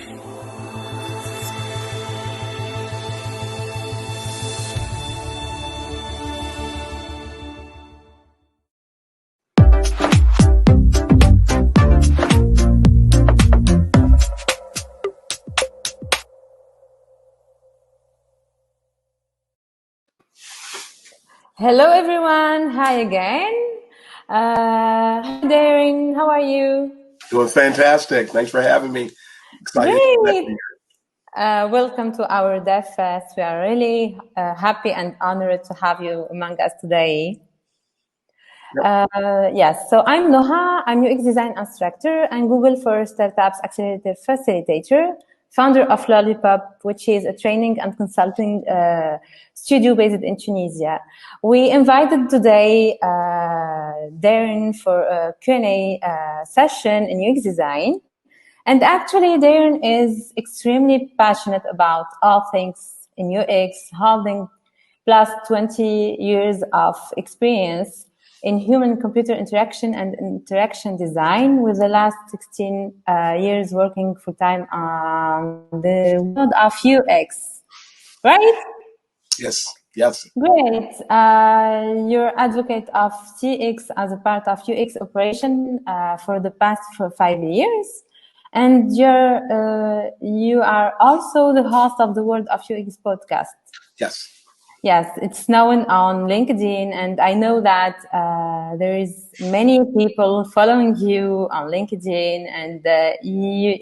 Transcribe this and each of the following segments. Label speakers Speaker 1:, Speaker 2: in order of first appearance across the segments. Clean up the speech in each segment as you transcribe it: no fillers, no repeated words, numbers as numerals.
Speaker 1: Hello, everyone. Hi again. Hi, Darren. How are you?
Speaker 2: Doing fantastic. Thanks for having me. Excited to be
Speaker 1: Great.
Speaker 2: here.
Speaker 1: Welcome to our Dev Fest. We are really happy and honored to have you among us today. Yes, so I'm Nouha. I'm UX design instructor and Google for Startups Accelerator Facilitator, founder of Lollipop, which is a training and consulting studio based in Tunisia. We invited today Darren for a Q&A session in UX design. And actually, Darren is extremely passionate about all things in UX, holding plus 20 years of experience in human-computer interaction and interaction design, with the last 16 years working full-time on the world of UX, right?
Speaker 2: Yes, yes.
Speaker 1: Great. You're advocate of CX as a part of UX operation for the past 5 years. And you are also the host of the World of UX podcast.
Speaker 2: Yes.
Speaker 1: Yes, it's known on LinkedIn, and I know that there is many people following you on LinkedIn, and you,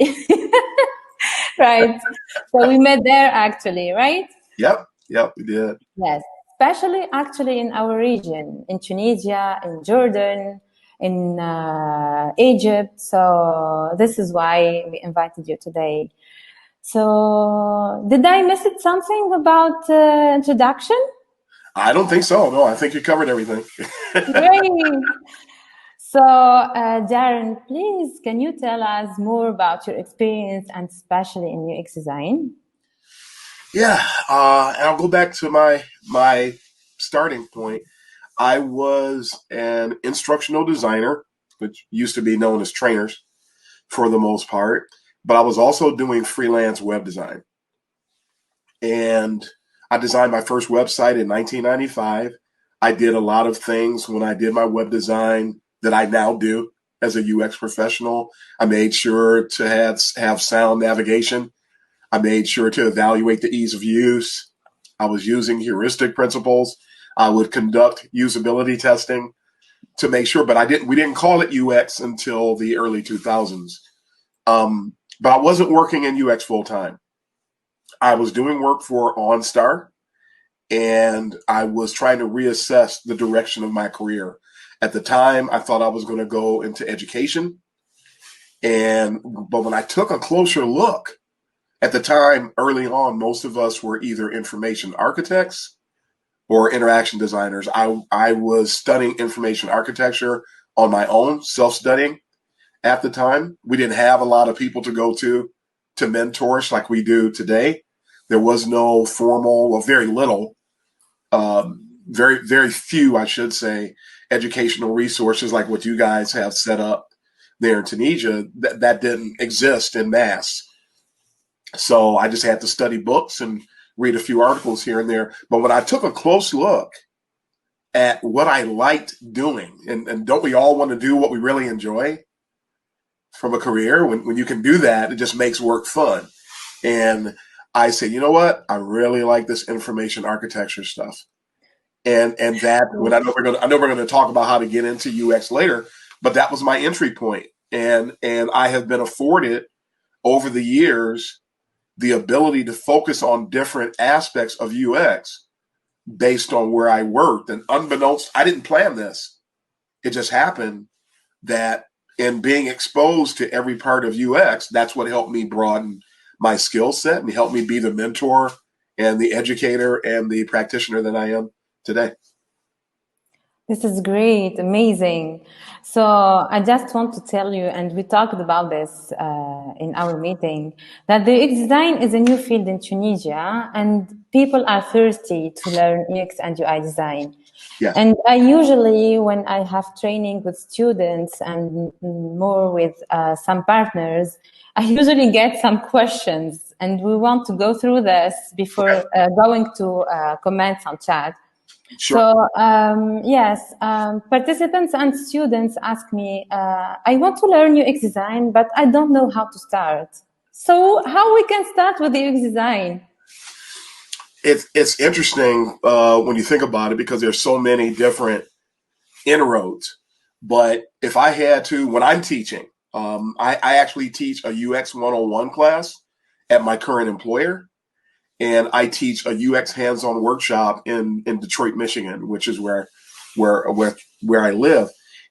Speaker 1: right? So we met there actually, right?
Speaker 2: Yep, we did.
Speaker 1: Yes, especially actually in our region, in Tunisia, in Jordan, in Egypt. So this is why we invited you today. So did I miss it something about introduction?
Speaker 2: I don't think so. No, I think you covered everything.
Speaker 1: Great. So, Darren, please, can you tell us more about your experience and especially in UX design?
Speaker 2: Yeah, and I'll go back to my starting point. I was an instructional designer, which used to be known as trainers for the most part, but I was also doing freelance web design. And I designed my first website in 1995. I did a lot of things when I did my web design that I now do as a UX professional. I made sure to have sound navigation. I made sure to evaluate the ease of use. I was using heuristic principles. I would conduct usability testing to make sure, but we didn't call it UX until the early 2000s. But I wasn't working in UX full time. I was doing work for OnStar, and I was trying to reassess the direction of my career. At the time, I thought I was going to go into education. But when I took a closer look, at the time, early on, most of us were either information architects or interaction designers. I was studying information architecture on my own, self-studying at the time. We didn't have a lot of people to go to mentors like we do today. There was no formal, or very little, very few, I should say, educational resources like what you guys have set up there in Tunisia. That didn't exist in mass. So I just had to study books and read a few articles here and there. But when I took a close look at what I liked doing, and don't we all want to do what we really enjoy from a career? When you can do that, it just makes work fun. And I said, you know what? I really like this information architecture stuff. And that when I know we're gonna talk about how to get into UX later, but that was my entry point. And I have been afforded over the years the ability to focus on different aspects of UX based on where I worked. And unbeknownst, I didn't plan this. It just happened that in being exposed to every part of UX, that's what helped me broaden my skill set and helped me be the mentor and the educator and the practitioner that I am today.
Speaker 1: This is great, amazing. So I just want to tell you, and we talked about this in our meeting, that the UX design is a new field in Tunisia, and people are thirsty to learn UX and UI design.
Speaker 2: Yeah.
Speaker 1: And I usually, when I have training with students and more with some partners, I usually get some questions, and we want to go through this before going to comments on chat.
Speaker 2: Sure.
Speaker 1: So yes, participants and students ask me, I want to learn UX design, but I don't know how to start. So how we can start with the UX design?
Speaker 2: It's interesting when you think about it, because there's so many different inroads. But if I had to, when I'm teaching, I actually teach a UX 101 class at my current employer, and I teach a UX hands-on workshop in Detroit, Michigan, which is where I live.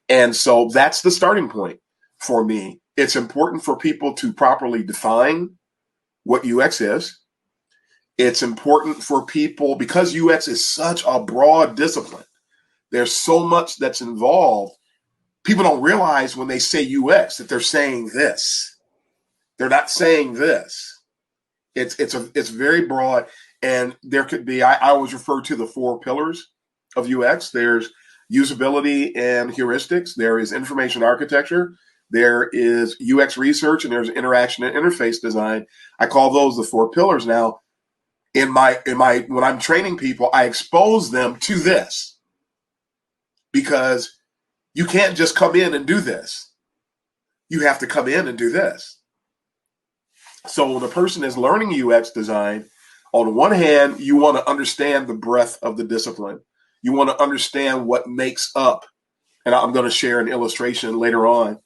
Speaker 2: And so that's the starting point for me. It's important for people to properly define what UX is. It's important for people, because UX is such a broad discipline. There's so much that's involved. People don't realize when they say UX that they're saying this. They're not saying this. It's very broad, and there could be, I always refer to the 4 pillars of UX. There's usability and heuristics. There is information architecture. There is UX research, and there's interaction and interface design. I call those the 4 pillars. Now, when I'm training people, I expose them to this, because you can't just come in and do this. You have to come in and do this. So when a person is learning UX design, on one hand, you want to understand the breadth of the discipline. You want to understand what makes up, and I'm going to share an illustration later on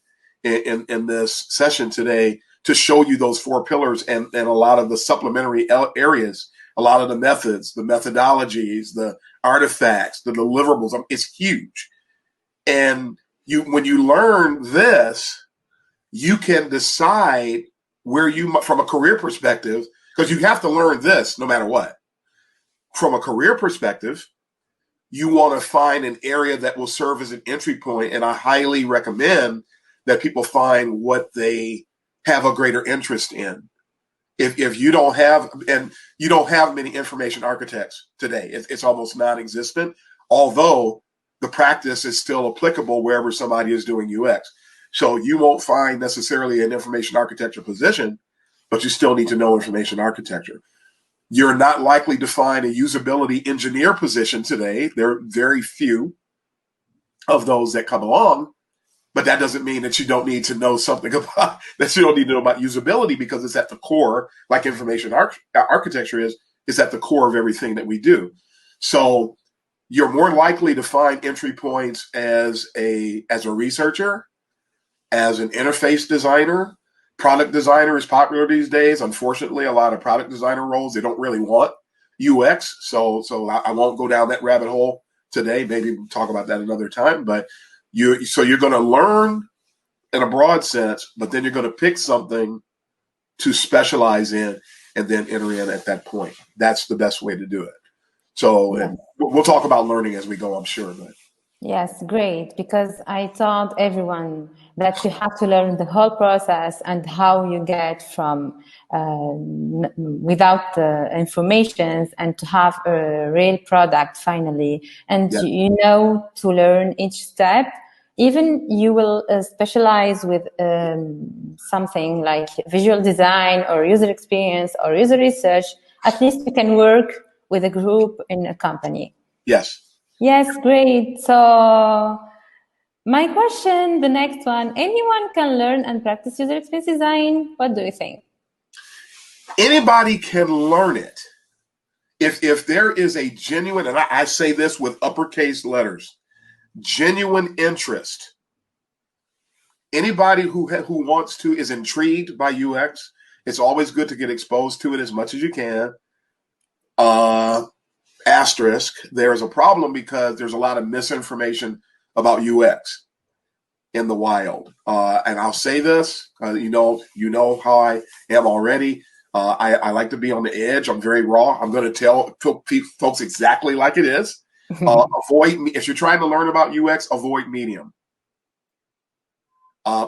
Speaker 2: in this session today to show you those 4 pillars and a lot of the supplementary areas, a lot of the methods, the methodologies, the artifacts, the deliverables. It's huge. And when you learn this, you can decide where you, from a career perspective, because you have to learn this no matter what. From a career perspective, you want to find an area that will serve as an entry point, and I highly recommend that people find what they have a greater interest in. If you don't have, and you don't have many information architects today, it's almost non-existent, although the practice is still applicable wherever somebody is doing UX. So you won't find necessarily an information architecture position, but you still need to know information architecture. You're not likely to find a usability engineer position today. There are very few of those that come along, but that doesn't mean that you don't need to know something about, that you don't need to know about usability, because it's at the core, like information architecture is at the core of everything that we do. So you're more likely to find entry points as a researcher, as an interface designer. Product designer is popular these days. Unfortunately, a lot of product designer roles, they don't really want UX. So I won't go down that rabbit hole today. Maybe we'll talk about that another time. But you're going to learn in a broad sense, but then you're going to pick something to specialize in and then enter in at that point. That's the best way to do it. So yeah. We'll talk about learning as we go, I'm sure. But
Speaker 1: yes, great, because I taught everyone that you have to learn the whole process and how you get from without the information and to have a real product finally. And
Speaker 2: yeah.
Speaker 1: you know to learn each step. Even you will specialize with something like visual design or user experience or user research. At least you can work with a group in a company.
Speaker 2: Yes.
Speaker 1: Yes, great. So my question, the next one, anyone can learn and practice user experience design. What do you think?
Speaker 2: Anybody can learn it. If there is a genuine, and I say this with uppercase letters, genuine interest. Anybody who wants to, is intrigued by UX, it's always good to get exposed to it as much as you can. Asterisk, there's a problem because there's a lot of misinformation about UX in the wild. And I'll say this, you know how I am already. I like to be on the edge. I'm very raw. I'm going to tell folks exactly like it is. If you're trying to learn about UX, avoid Medium.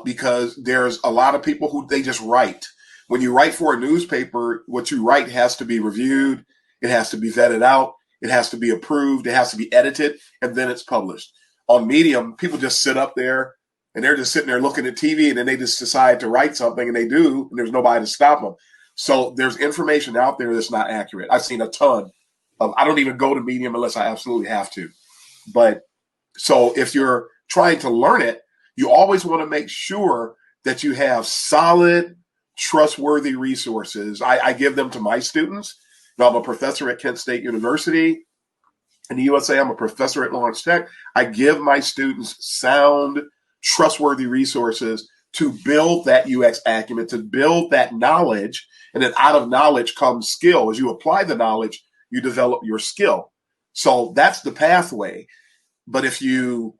Speaker 2: Because there's a lot of people who they just write. When you write for a newspaper, what you write has to be reviewed, It has to be vetted out. It has to be approved. It has to be edited, and then it's published. On Medium, people just sit up there and they're just sitting there looking at TV, and then they just decide to write something, and they do, and there's nobody to stop them. So there's information out there that's not accurate. I've seen a ton of, I don't even go to Medium unless I absolutely have to. But so if you're trying to learn it, you always want to make sure that you have solid, trustworthy resources. I give them to my students. Now, I'm a professor at Kent State University in the USA. I'm a professor at Lawrence Tech. I give my students sound, trustworthy resources to build that UX acumen, to build that knowledge. And then out of knowledge comes skill. As you apply the knowledge, you develop your skill. So that's the pathway. But if you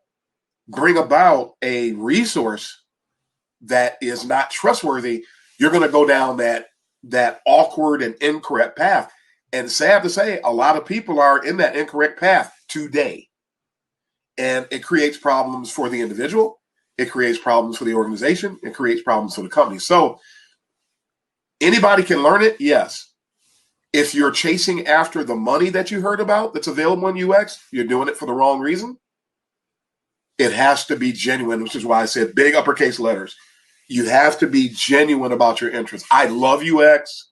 Speaker 2: bring about a resource that is not trustworthy, you're going to go down that awkward and incorrect path. And sad to say, a lot of people are in that incorrect path today. And it creates problems for the individual. It creates problems for the organization. It creates problems for the company. So anybody can learn it, yes. If you're chasing after the money that you heard about that's available in UX, you're doing it for the wrong reason. It has to be genuine, which is why I said big uppercase letters. You have to be genuine about your interests. I love UX.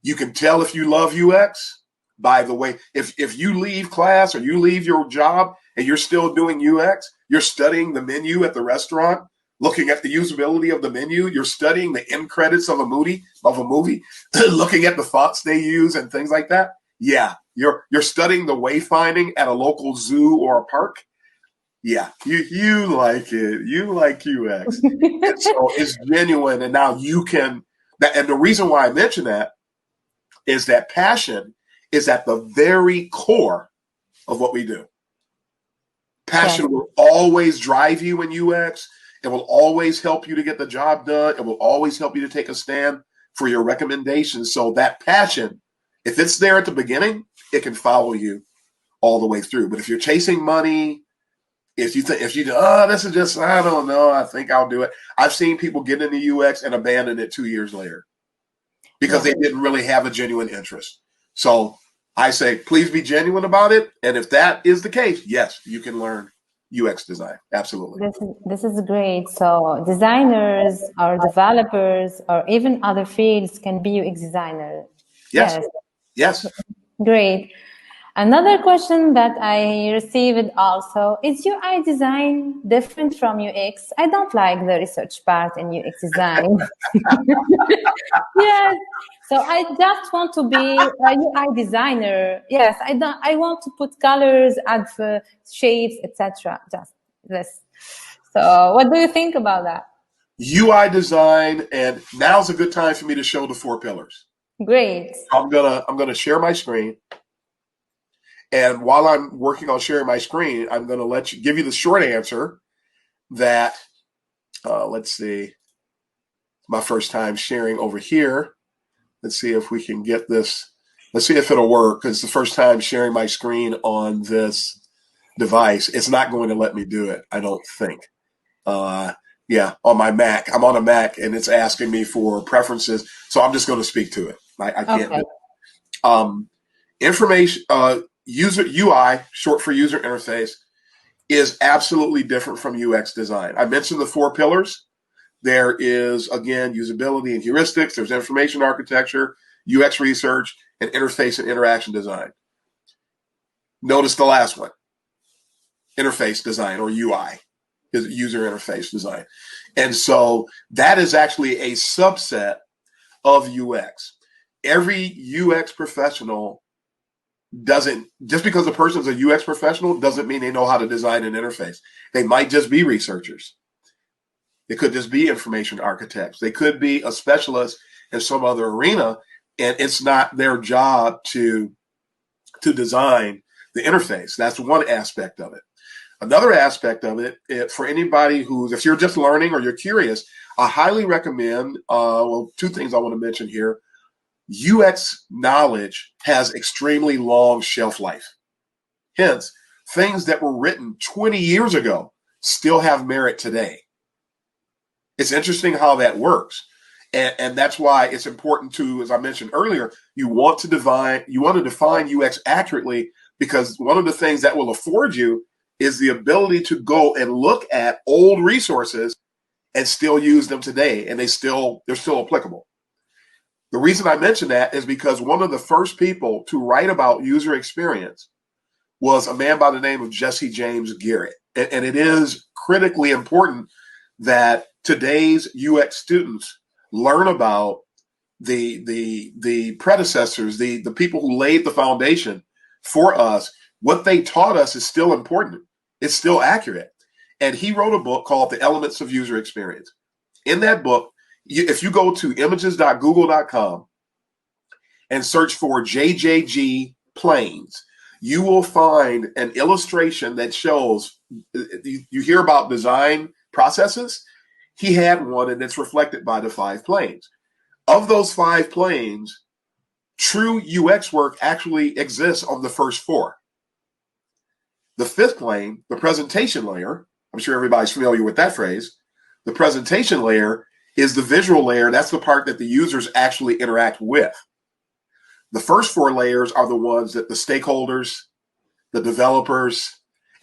Speaker 2: You can tell if you love UX by the way, if you leave class or you leave your job and you're still doing UX, you're studying the menu at the restaurant, looking at the usability of the menu, you're studying the end credits of a movie, looking at the fonts they use and things like that. Yeah, you're studying the wayfinding at a local zoo or a park. Yeah, you like it. You like UX. And so it's genuine. And now you can, and the reason why I mention that is that passion is at the very core of what we do. Passion will always drive you in UX. It will always help you to get the job done. It will always help you to take a stand for your recommendations. So that passion, if it's there at the beginning, it can follow you all the way through. But if you're chasing money, if you this is just, I don't know, I think I'll do it. I've seen people get into UX and abandon it 2 years later because they didn't really have a genuine interest. So I say, please be genuine about it. And if that is the case, yes, you can learn UX design. Absolutely.
Speaker 1: This is great. So designers or developers or even other fields can be UX designer.
Speaker 2: Yes.
Speaker 1: Great. Another question that I received also, is UI design different from UX? I don't like the research part in UX design. Yes. So I just want to be a UI designer. Yes, I want to put colors, add shapes, etc. Just this. So what do you think about that?
Speaker 2: UI design, and now's a good time for me to show the 4 pillars.
Speaker 1: Great.
Speaker 2: I'm gonna share my screen. And while I'm working on sharing my screen, I'm going to give you the short answer that, let's see, my first time sharing over here. Let's see if we can get this. Let's see if it'll work, because it's the first time sharing my screen on this device. It's not going to let me do it, I don't think. Yeah, on my Mac. I'm on a Mac, and it's asking me for preferences. So I'm just going to speak to it. I can't do it. Information, user UI, short for user interface, is absolutely different from UX design. I mentioned the 4 pillars. There is, again, usability and heuristics. There's information architecture, UX research, and interface and interaction design. Notice the last one, interface design, or UI, is user interface design. And so that is actually a subset of UX. Every UX professional doesn't, just because a person's a UX professional doesn't mean they know how to design an interface. They might just be researchers. They could just be information architects. They could be a specialist in some other arena, and it's not their job to design the interface. That's one aspect of it. Another aspect of it for anybody who's, if you're just learning or you're curious, I highly recommend, 2 things I want to mention here. UX knowledge has extremely long shelf life. Hence, things that were written 20 years ago still have merit today. It's interesting how that works. And that's why it's important to, as I mentioned earlier, you want to define UX accurately, because one of the things that will afford you is the ability to go and look at old resources and still use them today, and they're still applicable. The reason I mention that is because one of the first people to write about user experience was a man by the name of Jesse James Garrett. And it is critically important that today's UX students learn about the predecessors, the people who laid the foundation for us. What they taught us is still important. It's still accurate. And he wrote a book called The Elements of User Experience. In that book, if you go to images.google.com and search for JJG planes, you will find an illustration that shows, you hear about design processes. He had one, and it's reflected by the 5 planes. Of those 5 planes, true UX work actually exists on the first 4. The 5th plane, the presentation layer, I'm sure everybody's familiar with that phrase. The presentation layer is the visual layer. That's the part that the users actually interact with. The first 4 layers are the ones that the stakeholders, the developers,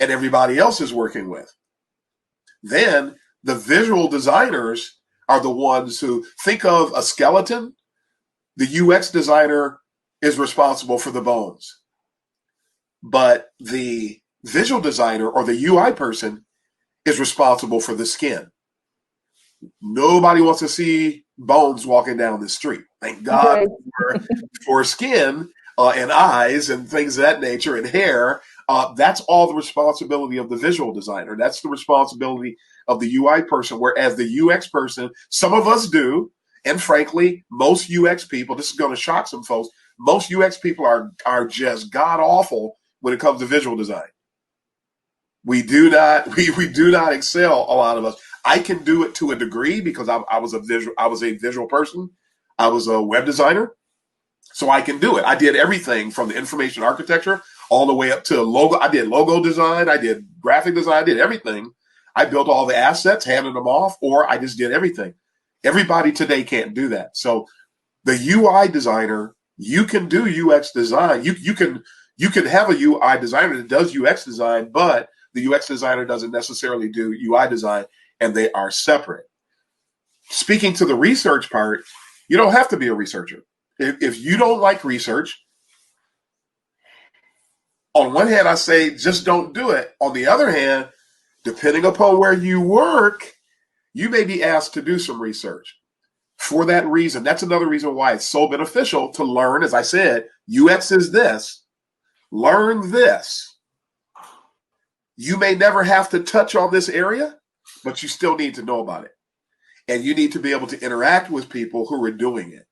Speaker 2: and everybody else is working with. Then the visual designers are the ones who, think of a skeleton. The UX designer is responsible for the bones, but the visual designer or the UI person is responsible for the skin. Nobody wants to see bones walking down the street. Thank God for skin and eyes and things of that nature, and hair. That's all the responsibility of the visual designer. That's the responsibility of the UI person, whereas the UX person, some of us do, and frankly, most UX people, this is going to shock some folks, most UX people are just god-awful when it comes to visual design. We do not excel, a lot of us. I can do it to a degree because I was a visual person. I was a web designer, so I can do it. I did everything from the information architecture all the way up to logo. I did logo design. I did graphic design. I did everything. I built all the assets, handed them off, or I just did everything. Everybody today can't do that. So the UI designer, you can do UX design. You can have a UI designer that does UX design, but the UX designer doesn't necessarily do UI design, and they are separate. Speaking to the research part, you don't have to be a researcher. If you don't like research, on one hand, I say just don't do it. On the other hand, depending upon where you work, you may be asked to do some research. For that reason, that's another reason why it's so beneficial to learn. As I said, UX is this. Learn this. You may never have to touch on this area, but you still need to know about it. And you need to be able to interact with people who are doing it.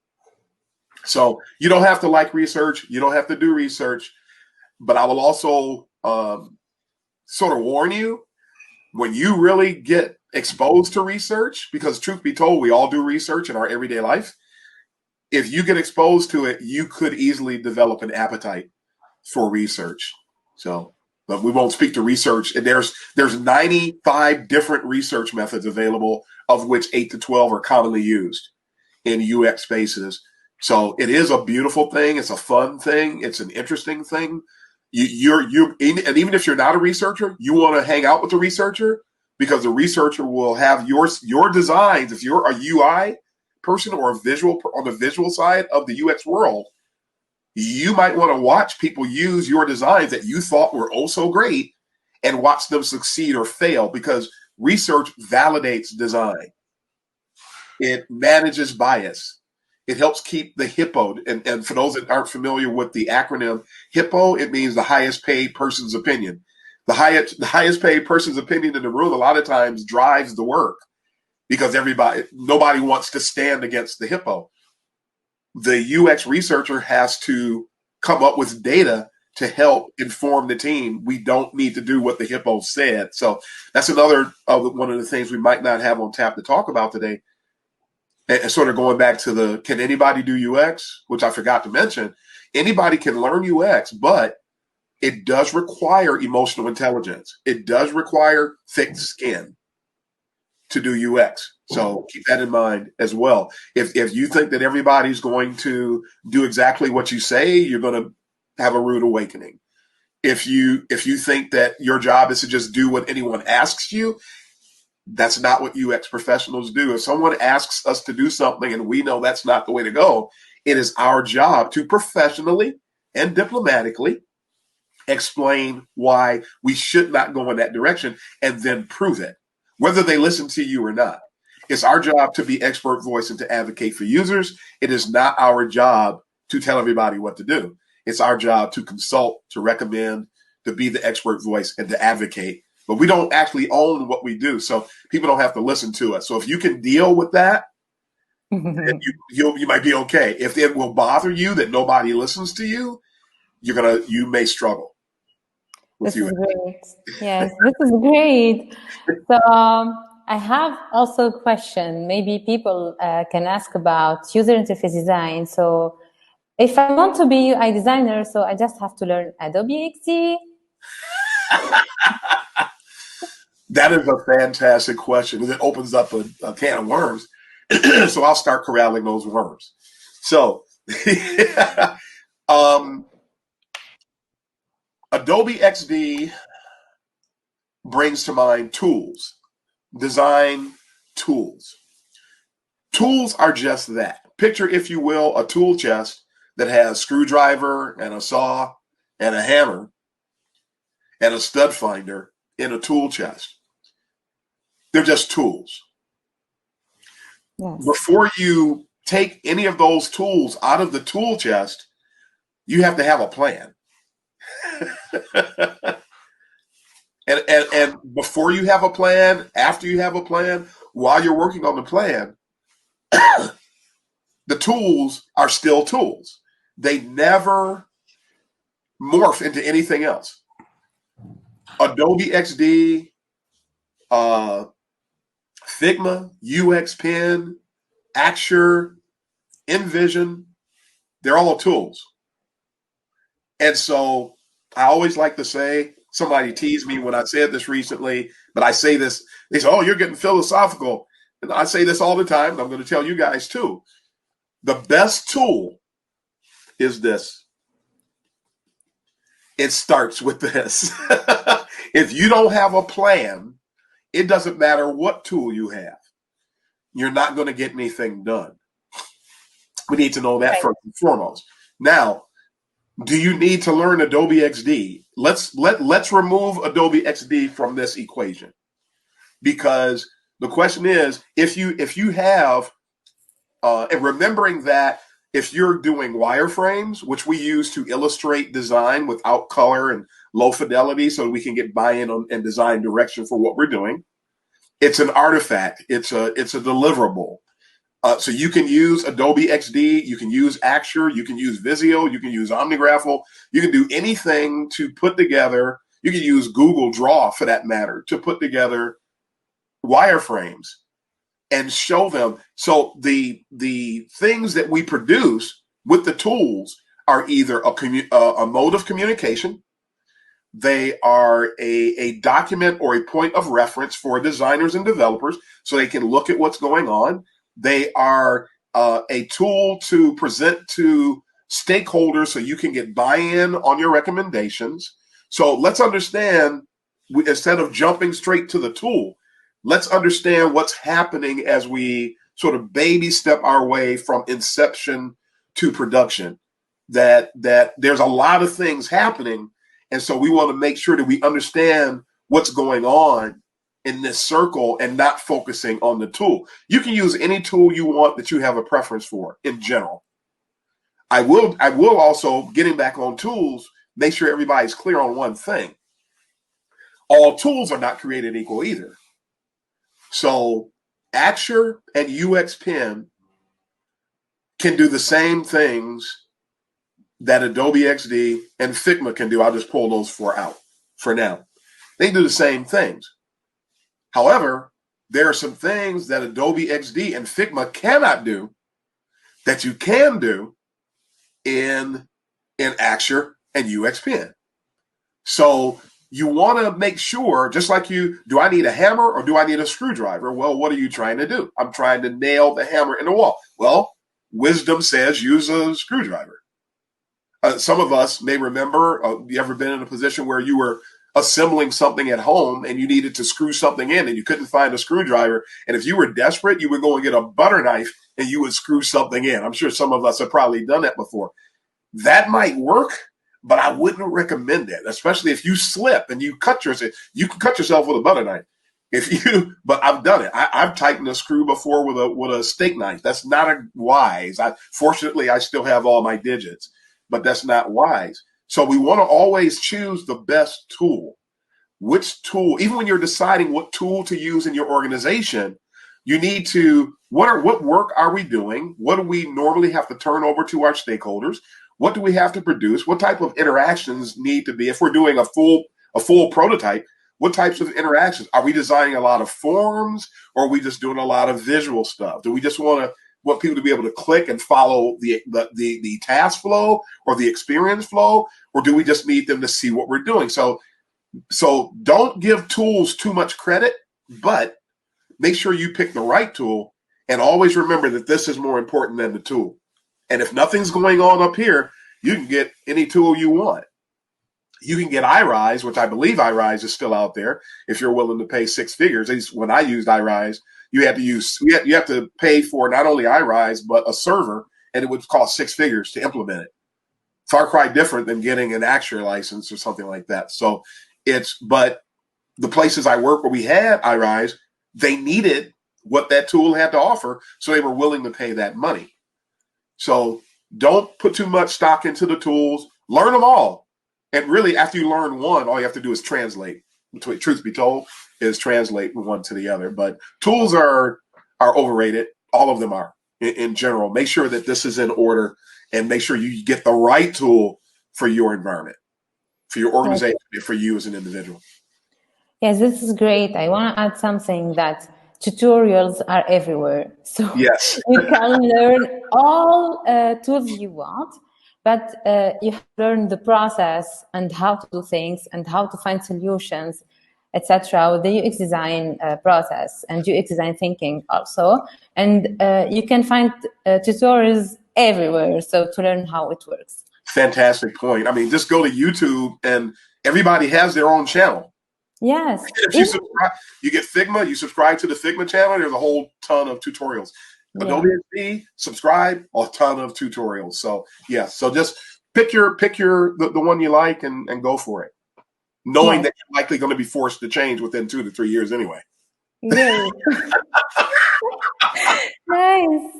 Speaker 2: So you don't have to like research. You don't have to do research. But I will also sort of warn you, when you really get exposed to research, because truth be told, we all do research in our everyday life. If you get exposed to it, you could easily develop an appetite for research. So, but we won't speak to research. And there's 95 different research methods available, of which 8 to 12 are commonly used in UX spaces. So it is a beautiful thing. It's a fun thing. It's an interesting thing. And even if you're not a researcher, you want to hang out with the researcher, because the researcher will have your designs. If you're a UI person or a visual on the visual side of the UX world, you might want to watch people use your designs that you thought were oh so great and watch them succeed or fail, because research validates design. It manages bias. It helps keep the HIPPO. And for those that aren't familiar with the acronym HIPPO, it means the highest paid person's opinion. The highest paid person's opinion in the room a lot of times drives the work, because nobody wants to stand against the HIPPO. The UX researcher has to come up with data to help inform the team. We don't need to do what the HIPPO said. So that's another one of the things we might not have on tap to talk about today. And sort of going back to can anybody do UX, which I forgot to mention. Anybody can learn UX, but it does require emotional intelligence. It does require thick skin. to do UX. So keep that in mind as well. If you think that everybody's going to do exactly what you say, you're going to have a rude awakening. If you think that your job is to just do what anyone asks you, that's not what UX professionals do. If someone asks us to do something and we know that's not the way to go, it is our job to professionally and diplomatically explain why we should not go in that direction and then prove it, whether they listen to you or not. It's our job to be expert voice and to advocate for users. It is not our job to tell everybody what to do. It's our job to consult, to recommend, to be the expert voice and to advocate. But we don't actually own what we do, so people don't have to listen to us. So if you can deal with that, you might be okay. If it will bother you that nobody listens to you, you may struggle.
Speaker 1: This is great. Yes, this is great. So I have also a question. Maybe people can ask about user interface design. So if I want to be UI designer, so I just have to learn Adobe XD.
Speaker 2: That is a fantastic question. It opens up a can of worms. So I'll start corralling those worms. So Adobe XD brings to mind tools, design tools. Tools are just that. Picture, if you will, a tool chest that has a screwdriver and a saw and a hammer and a stud finder in a tool chest. They're just tools.
Speaker 1: Yes.
Speaker 2: Before you take any of those tools out of the tool chest, you have to have a plan. and before you have a plan, after you have a plan, while you're working on the plan, the tools are still tools. They never morph into anything else. Adobe XD, Figma, UX Pen, Axure, InVision, they're all tools. And so I always like to say, somebody teased me when I said this recently, but I say this, they say, oh, you're getting philosophical. And I say this all the time, and I'm going to tell you guys too. The best tool is this. It starts with this. If you don't have a plan, it doesn't matter what tool you have. You're not going to get anything done. We need to know that first and foremost. Now, do you need to learn Adobe XD? Let's remove Adobe XD from this equation, because the question is, if you have and remembering that if you're doing wireframes, which we use to illustrate design without color and low fidelity so we can get buy-in on and design direction for what we're doing, it's an artifact. It's a deliverable. So you can use Adobe XD, you can use Axure, you can use Visio, you can use OmniGraffle, you can do anything to put together. You can use Google Draw, for that matter, to put together wireframes and show them. So the things that we produce with the tools are either a mode of communication, they are a document or a point of reference for designers and developers so they can look at what's going on. They are a tool to present to stakeholders so you can get buy-in on your recommendations. So let's understand, instead of jumping straight to the tool, let's understand what's happening as we sort of baby step our way from inception to production. That there's a lot of things happening. And so we want to make sure that we understand what's going on in this circle and not focusing on the tool. You can use any tool you want that you have a preference for in general. I will also, getting back on tools, make sure everybody's clear on one thing. All tools are not created equal either. So Axure and UX Pen can do the same things that Adobe XD and Figma can do. I'll just pull those four out for now. They do the same things. However, there are some things that Adobe XD and Figma cannot do that you can do in Axure and UX Pen. So you want to make sure, just like do I need a hammer or do I need a screwdriver? Well, what are you trying to do? I'm trying to nail the hammer in the wall. Well, wisdom says use a screwdriver. Some of us may remember, you ever been in a position where you were assembling something at home and you needed to screw something in and you couldn't find a screwdriver. And if you were desperate, you would go and get a butter knife and you would screw something in. I'm sure some of us have probably done that before. That might work, but I wouldn't recommend it, especially if you slip and you cut yourself. You can cut yourself with a butter knife. But I've done it. I've tightened a screw before with a steak knife. That's not wise. Fortunately, I still have all my digits, but that's not wise. So we want to always choose the best tool. Which tool, even when you're deciding what tool to use in your organization, you need to, what work are we doing? What do we normally have to turn over to our stakeholders? What do we have to produce? What type of interactions need to be? If we're doing a full prototype, what types of interactions? Are we designing a lot of forms, or are we just doing a lot of visual stuff? Do we just want people to be able to click and follow the task flow or the experience flow, or do we just need them to see what we're doing? So don't give tools too much credit, but make sure you pick the right tool, and always remember that this is more important than the tool. And if nothing's going on up here, you can get any tool you want. You can get iRise, which I believe iRise is still out there. If you're willing to pay six figures, at least when I used iRise, you have to pay for not only iRise but a server, and it would cost six figures to implement it. Far cry different than getting an Acture license or something like that. So but the places I work where we had iRise, they needed what that tool had to offer, so they were willing to pay that money. So don't put too much stock into the tools. Learn them all. And really, after you learn one, all you have to do is translate. Truth be told, is translate one to the other. But tools are overrated. All of them are in general. Make sure that this is in order, and make sure you get the right tool for your environment, for your organization, and for you as an individual.
Speaker 1: Yes, this is great. I want to add something, that tutorials are everywhere. So
Speaker 2: yes,
Speaker 1: you can learn all tools you want, but you have to learn the process and how to do things and how to find solutions, etc. with the UX design process and UX design thinking also. And you can find tutorials everywhere, so to learn how it works.
Speaker 2: Fantastic point. I mean, just go to YouTube, and everybody has their own channel.
Speaker 1: Yes.
Speaker 2: If you get Figma, you subscribe to the Figma channel, there's a whole ton of tutorials. Adobe XD, subscribe, a ton of tutorials. So yeah, so just pick the one you like and go for it, knowing that you're likely going to be forced to change within 2 to 3 years anyway.
Speaker 1: Yay. Nice.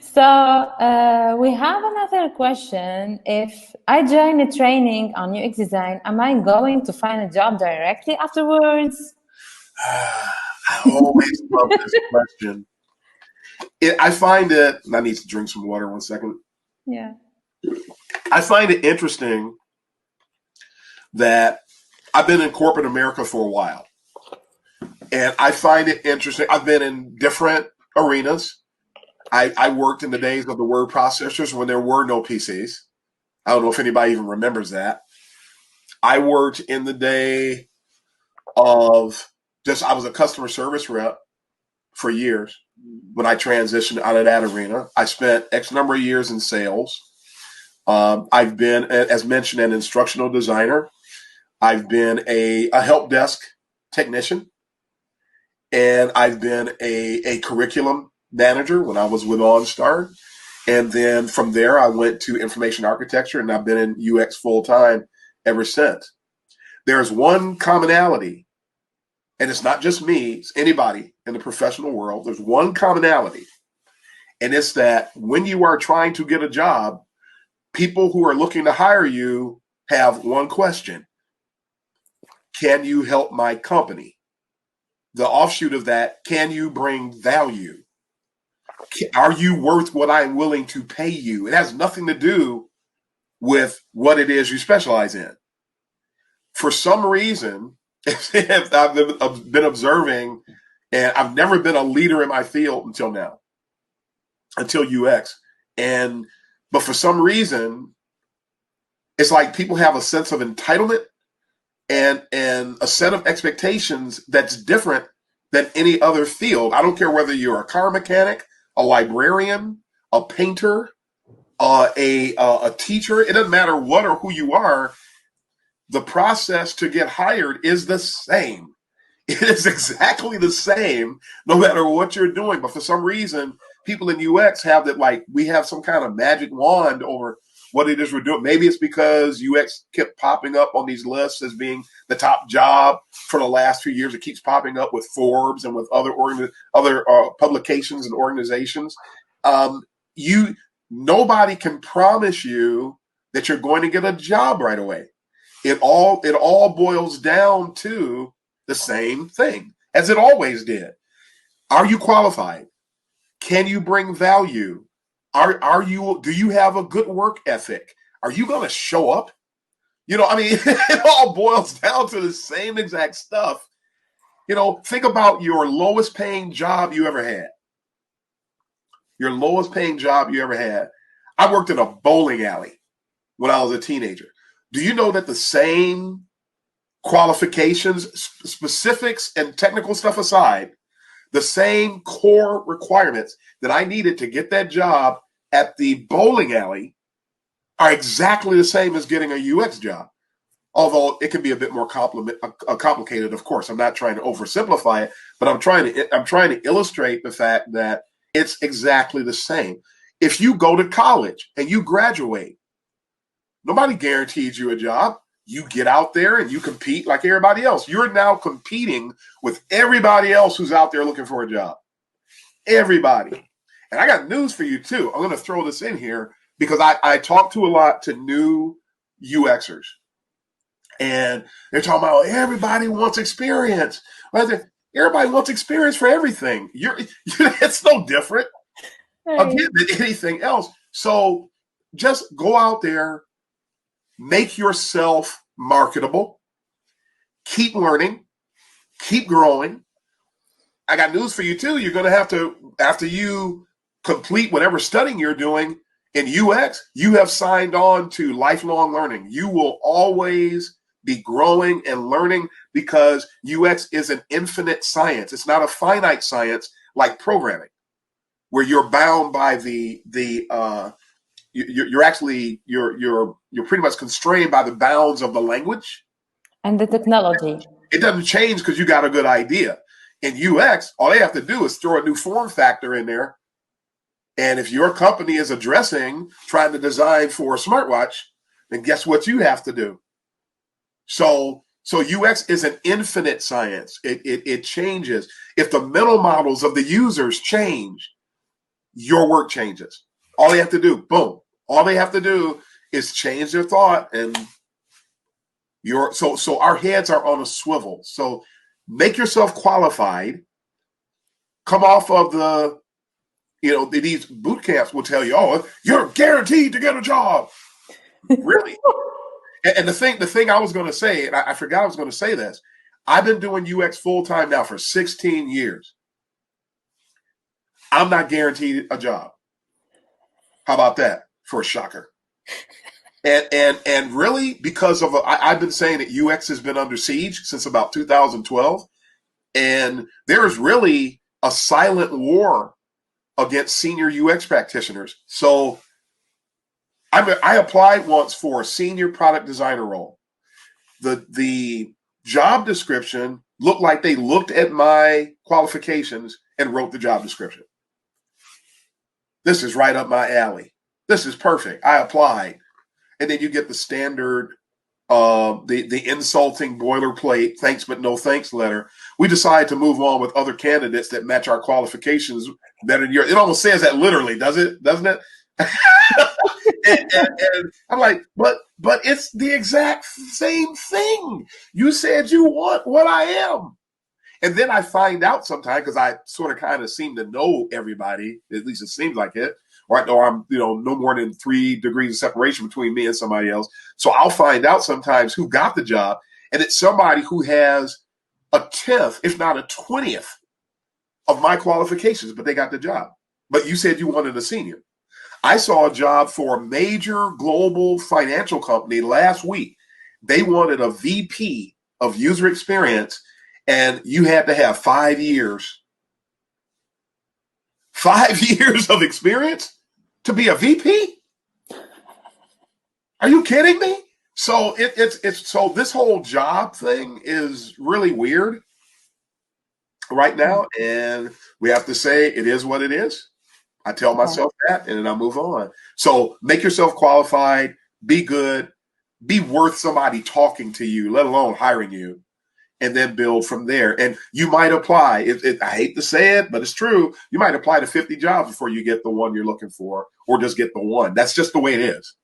Speaker 1: So we have another question. If I join a training on UX design, am I going to find a job directly afterwards?
Speaker 2: I always love this question. I find it, and I need to drink some water 1 second.
Speaker 1: Yeah.
Speaker 2: I find it interesting that I've been in corporate America for a while. And I find it interesting. I've been in different arenas. I worked in the days of the word processors when there were no PCs. I don't know if anybody even remembers that. I worked in the day of I was a customer service rep for years. When I transitioned out of that arena, I spent X number of years in sales. I've been, as mentioned, an instructional designer. I've been a help desk technician. And I've been a curriculum manager when I was with OnStar. And then from there, I went to information architecture, and I've been in UX full time ever since. There's one commonality, and it's not just me, it's anybody in the professional world. There's one commonality, and it's that when you are trying to get a job, people who are looking to hire you have one question: can you help my company? The offshoot of that, can you bring value? Are you worth what I'm willing to pay you? It has nothing to do with what it is you specialize in. For some reason, I've been observing, and I've never been a leader in my field until now, until UX. But for some reason, it's like people have a sense of entitlement and a set of expectations that's different than any other field. I don't care whether you're a car mechanic, a librarian, a painter, a teacher. It doesn't matter what or who you are. The process to get hired is the same. It is exactly the same, no matter what you're doing. But for some reason, people in UX have that, like, we have some kind of magic wand over what it is we're doing. Maybe it's because UX kept popping up on these lists as being the top job for the last few years. It keeps popping up with Forbes and with other publications and organizations. Nobody can promise you that you're going to get a job right away. It all boils down to the same thing as it always did. Are you qualified? Can you bring value? Do you have a good work ethic? Are you going to show up? It all boils down to the same exact stuff. Think about your lowest paying job you ever had. Your lowest paying job you ever had. I worked in a bowling alley when I was a teenager. Do you know that the same qualifications, specifics, and technical stuff aside, the same core requirements that I needed to get that job at the bowling alley are exactly the same as getting a UX job? Although it can be a bit more complicated, of course. I'm not trying to oversimplify it, but I'm trying to illustrate the fact that it's exactly the same. If you go to college and you graduate, nobody guarantees you a job. You get out there and you compete like everybody else. You're now competing with everybody else who's out there looking for a job. Everybody. And I got news for you too. I'm going to throw this in here because I talk to a lot to new UXers. And they're talking about everybody wants experience. Everybody wants experience for everything. It's no different again than anything else. So just go out there, make yourself marketable, keep learning, keep growing. I got news for you too. You're going to have to, after you complete whatever studying you're doing in UX, you have signed on to lifelong learning. You will always be growing and learning because UX is an infinite science. It's not a finite science like programming, where you're bound by you're pretty much constrained by the bounds of the language
Speaker 1: and the technology.
Speaker 2: It doesn't change because you got a good idea. In UX, all they have to do is throw a new form factor in there. And if your company is trying to design for a smartwatch, then guess what you have to do? So UX is an infinite science. It changes. If the mental models of the users change, your work changes. All they have to do, boom. All they have to do is change their thought, and so our heads are on a swivel. So make yourself qualified. Come off of these boot camps will tell you, oh, you're guaranteed to get a job. Really? And the thing I was going to say, and I forgot I was going to say this, I've been doing UX full time now for 16 years. I'm not guaranteed a job. How about that for a shocker? And really, because of I've been saying that UX has been under siege since about 2012, and there is really a silent war against senior UX practitioners. So I applied once for a senior product designer role. The job description looked like they looked at my qualifications and wrote the job description. This is right up my alley. This is perfect. I applied. And then you get the standard, the insulting boilerplate, thanks but no thanks letter. We decided to move on with other candidates that match our qualifications better than yours. It almost says that literally, doesn't it? and I'm like, but it's the exact same thing. You said you want what I am. And then I find out sometimes, because I sort of kind of seem to know everybody, at least it seems like it, or I'm, no more than 3 degrees of separation between me and somebody else. So I'll find out sometimes who got the job, and it's somebody who has a 10th, if not a 20th of my qualifications, but they got the job. But you said you wanted a senior. I saw a job for a major global financial company last week. They wanted a VP of user experience, and you had to have 5 years. 5 years of experience to be a VP? Are you kidding me? So it's so this whole job thing is really weird right now, and we have to say it is what it is. I tell myself that, and then I move on. So make yourself qualified, be good, be worth somebody talking to you, let alone hiring you, and then build from there. And you might apply. I hate to say it, but it's true. You might apply to 50 jobs before you get the one you're looking for, or just get the one. That's just the way it is.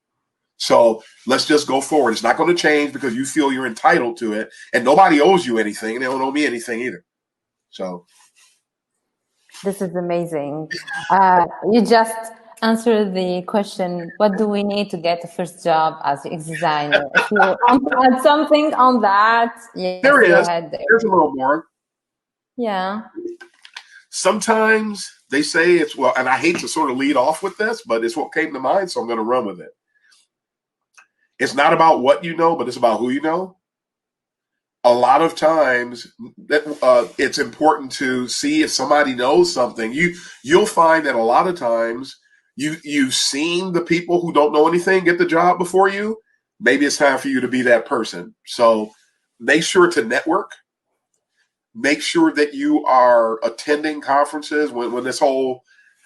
Speaker 2: So let's just go forward. It's not going to change because you feel you're entitled to it, and nobody owes you anything, and they don't owe me anything either. So
Speaker 1: this is amazing. You just answered the question, what do we need to get a first job as a UX designer? If you want to add something on that, yes,
Speaker 2: there
Speaker 1: go
Speaker 2: is.
Speaker 1: ahead.
Speaker 2: There's a little more.
Speaker 1: Yeah.
Speaker 2: Sometimes they say it's, well, and I hate to sort of lead off with this, but it's what came to mind, so I'm going to run with it. It's not about what you know, but it's about who you know. A lot of times it's important to see if somebody knows something. You'll find that a lot of times you've seen the people who don't know anything get the job before you. Maybe it's time for you to be that person. So make sure to network. Make sure that you are attending conferences when this whole,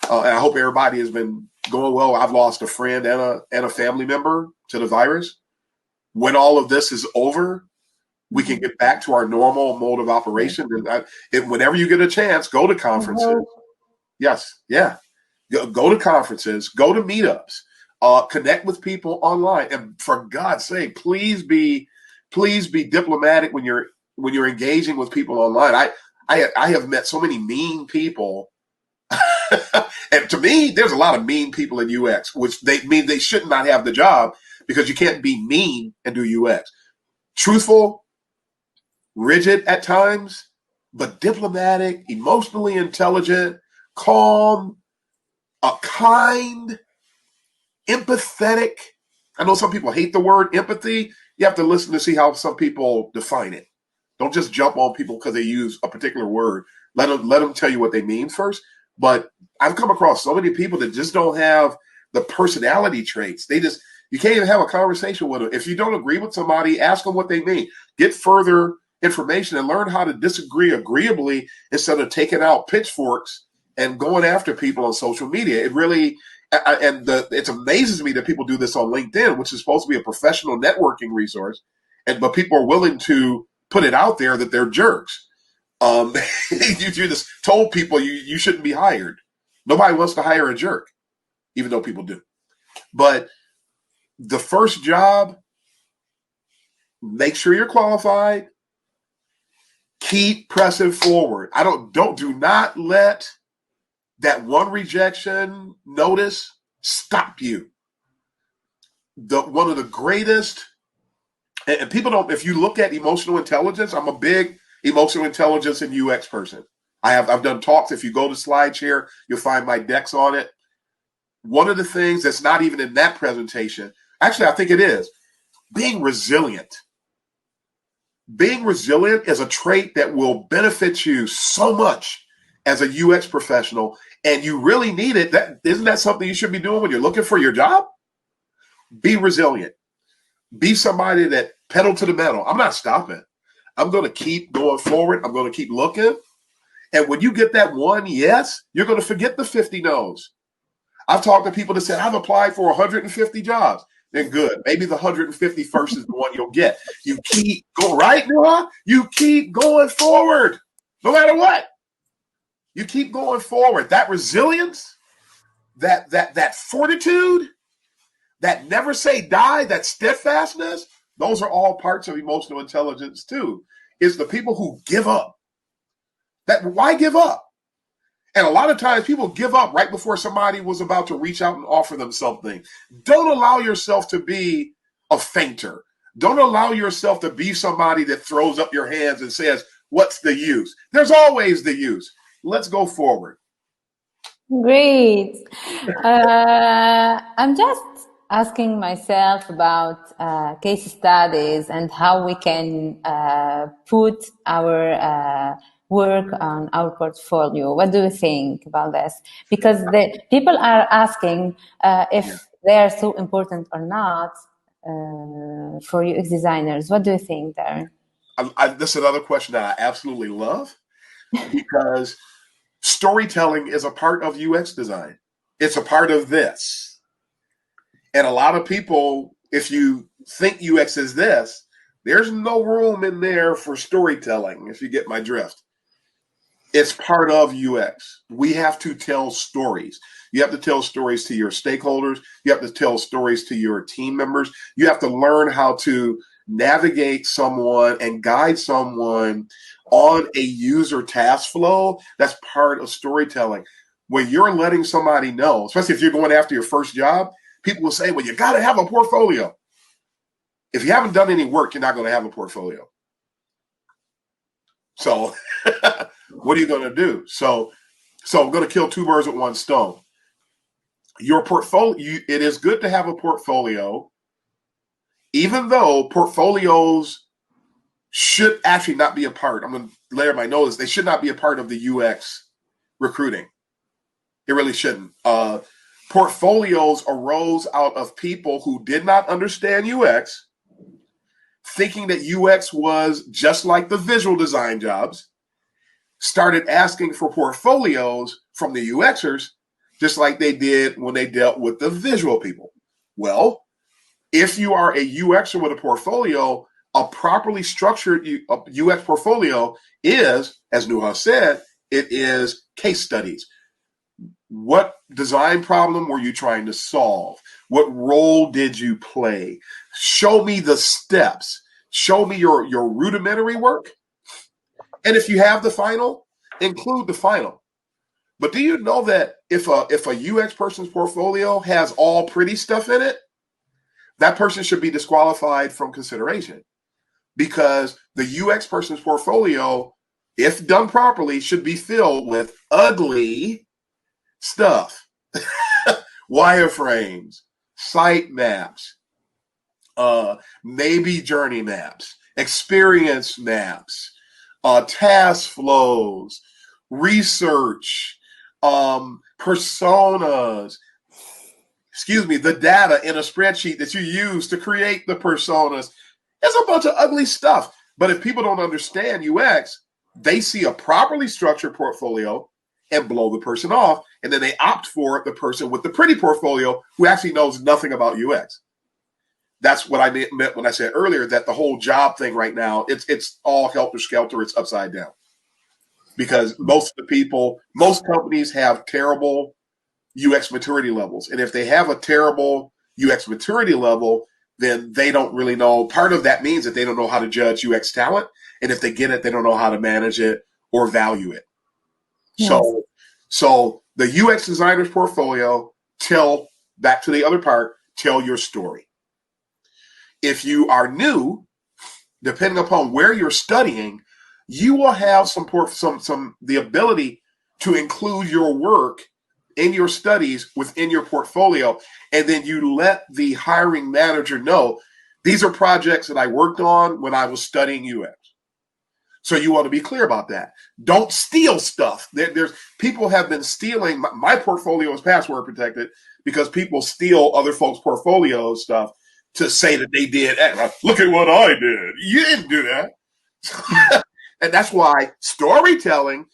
Speaker 2: and I hope everybody has been going well. I've lost a friend and a family member to the virus. When all of this is over, we can get back to our normal mode of operation. And whenever you get a chance, go to conferences. Yes, yeah. Go to conferences, go to meetups, connect with people online. And for God's sake, please be diplomatic when you're engaging with people online. I have met so many mean people. And to me, there's a lot of mean people in UX, which they mean they should not have the job because you can't be mean and do UX. Truthful, rigid at times, but diplomatic, emotionally intelligent, calm, kind, empathetic. I know some people hate the word empathy. You have to listen to see how some people define it. Don't just jump on people because they use a particular word. Let them tell you what they mean first. But I've come across so many people that just don't have the personality traits. You can't even have a conversation with them. If you don't agree with somebody, ask them what they mean. Get further information and learn how to disagree agreeably instead of taking out pitchforks and going after people on social media. It really, it amazes me that people do this on LinkedIn, which is supposed to be a professional networking resource, but people are willing to put it out there that they're jerks. You just told people you shouldn't be hired. Nobody wants to hire a jerk, even though people do. But the first job, make sure you're qualified. Keep pressing forward. Do not let that one rejection notice stop you. One of the greatest, and people don't, if you look at emotional intelligence, I'm a big emotional intelligence and UX person. I've done talks. If you go to SlideShare, you'll find my decks on it. One of the things that's not even in that presentation, actually, I think it is, being resilient. Being resilient is a trait that will benefit you so much as a UX professional, and you really need it. Isn't that something you should be doing when you're looking for your job? Be resilient. Be somebody that pedal to the metal. I'm not stopping. I'm going to keep going forward. I'm going to keep looking. And when you get that one yes, you're going to forget the 50 no's. I've talked to people that said, I've applied for 150 jobs. Then good. Maybe the 151st is the one you'll get. You keep going, right, Nouha? You keep going forward, no matter what. You keep going forward. That resilience, that fortitude, that never say die, that steadfastness, those are all parts of emotional intelligence too. It's the people who give up. Why give up? And a lot of times people give up right before somebody was about to reach out and offer them something. Don't allow yourself to be a fainter. Don't allow yourself to be somebody that throws up your hands and says, what's the use? There's always the use. Let's go forward.
Speaker 1: Great. I'm just asking myself about case studies and how we can put our work on our portfolio. What do you think about this? Because the people are asking if they are so important or not for UX designers. What do you think, Darren?
Speaker 2: This is another question that I absolutely love because storytelling is a part of UX design. It's a part of this. And a lot of people, if you think UX is this, there's no room in there for storytelling, if you get my drift. It's part of UX. We have to tell stories. You have to tell stories to your stakeholders. You have to tell stories to your team members. You have to learn how to navigate someone and guide someone on a user task flow. That's part of storytelling. When you're letting somebody know, especially if you're going after your first job, people will say, well, you got to have a portfolio. If you haven't done any work, you're not going to have a portfolio. So what are you going to do? So I'm going to kill two birds with one stone. Your portfolio, it is good to have a portfolio, even though portfolios should actually not be a part. I'm going to layer my nose. They should not be a part of the UX recruiting. It really shouldn't. Portfolios arose out of people who did not understand UX, thinking that UX was just like the visual design jobs, started asking for portfolios from the UXers, just like they did when they dealt with the visual people. Well, if you are a UXer with a portfolio, a properly structured UX portfolio is, as Nouha said, it is case studies. What design problem were you trying to solve? What role did you play? Show me the steps. Show me your rudimentary work. And if you have the final, include the final. But do you know that if a UX person's portfolio has all pretty stuff in it, that person should be disqualified from consideration, because the UX person's portfolio, if done properly, should be filled with ugly stuff. Wireframes, site maps, maybe journey maps, experience maps, task flows, research, personas, the data in a spreadsheet that you use to create the personas. It's a bunch of ugly stuff. But if people don't understand UX, they see a properly structured portfolio and blow the person off, and then they opt for the person with the pretty portfolio who actually knows nothing about UX. That's what I meant when I said earlier that the whole job thing right now, it's all helter-skelter, it's upside down. Because most companies have terrible UX maturity levels. And if they have a terrible UX maturity level, then they don't really know. Part of that means that they don't know how to judge UX talent. And if they get it, they don't know how to manage it or value it. Yes. So the UX designer's portfolio, back to the other part, tell your story. If you are new, depending upon where you're studying, you will have the ability to include your work in your studies within your portfolio, and then you let the hiring manager know these are projects that I worked on when I was studying UX. So you want to be clear about that. Don't steal stuff. There's people have been stealing. My portfolio is password protected because people steal other folks' portfolio stuff to say that they did. Look at what I did. You didn't do that. And that's why storytelling,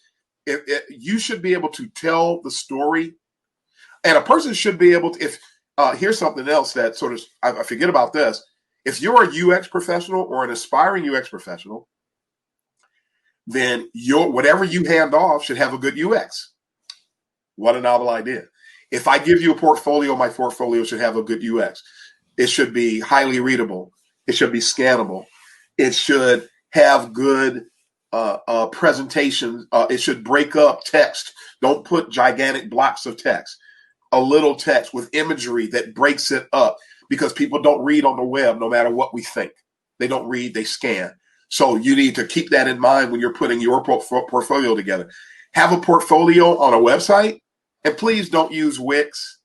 Speaker 2: you should be able to tell the story. And a person should be able to, here's something else that sort of, I forget about this. If you're a UX professional or an aspiring UX professional, then whatever you hand off should have a good UX. What a novel idea. If I give you a portfolio, my portfolio should have a good UX. It should be highly readable. It should be scannable. It should have good presentations. It should break up text. Don't put gigantic blocks of text. A little text with imagery that breaks it up, because people don't read on the web no matter what we think. They don't read, they scan. So you need to keep that in mind when you're putting your portfolio together. Have a portfolio on a website, and please don't use Wix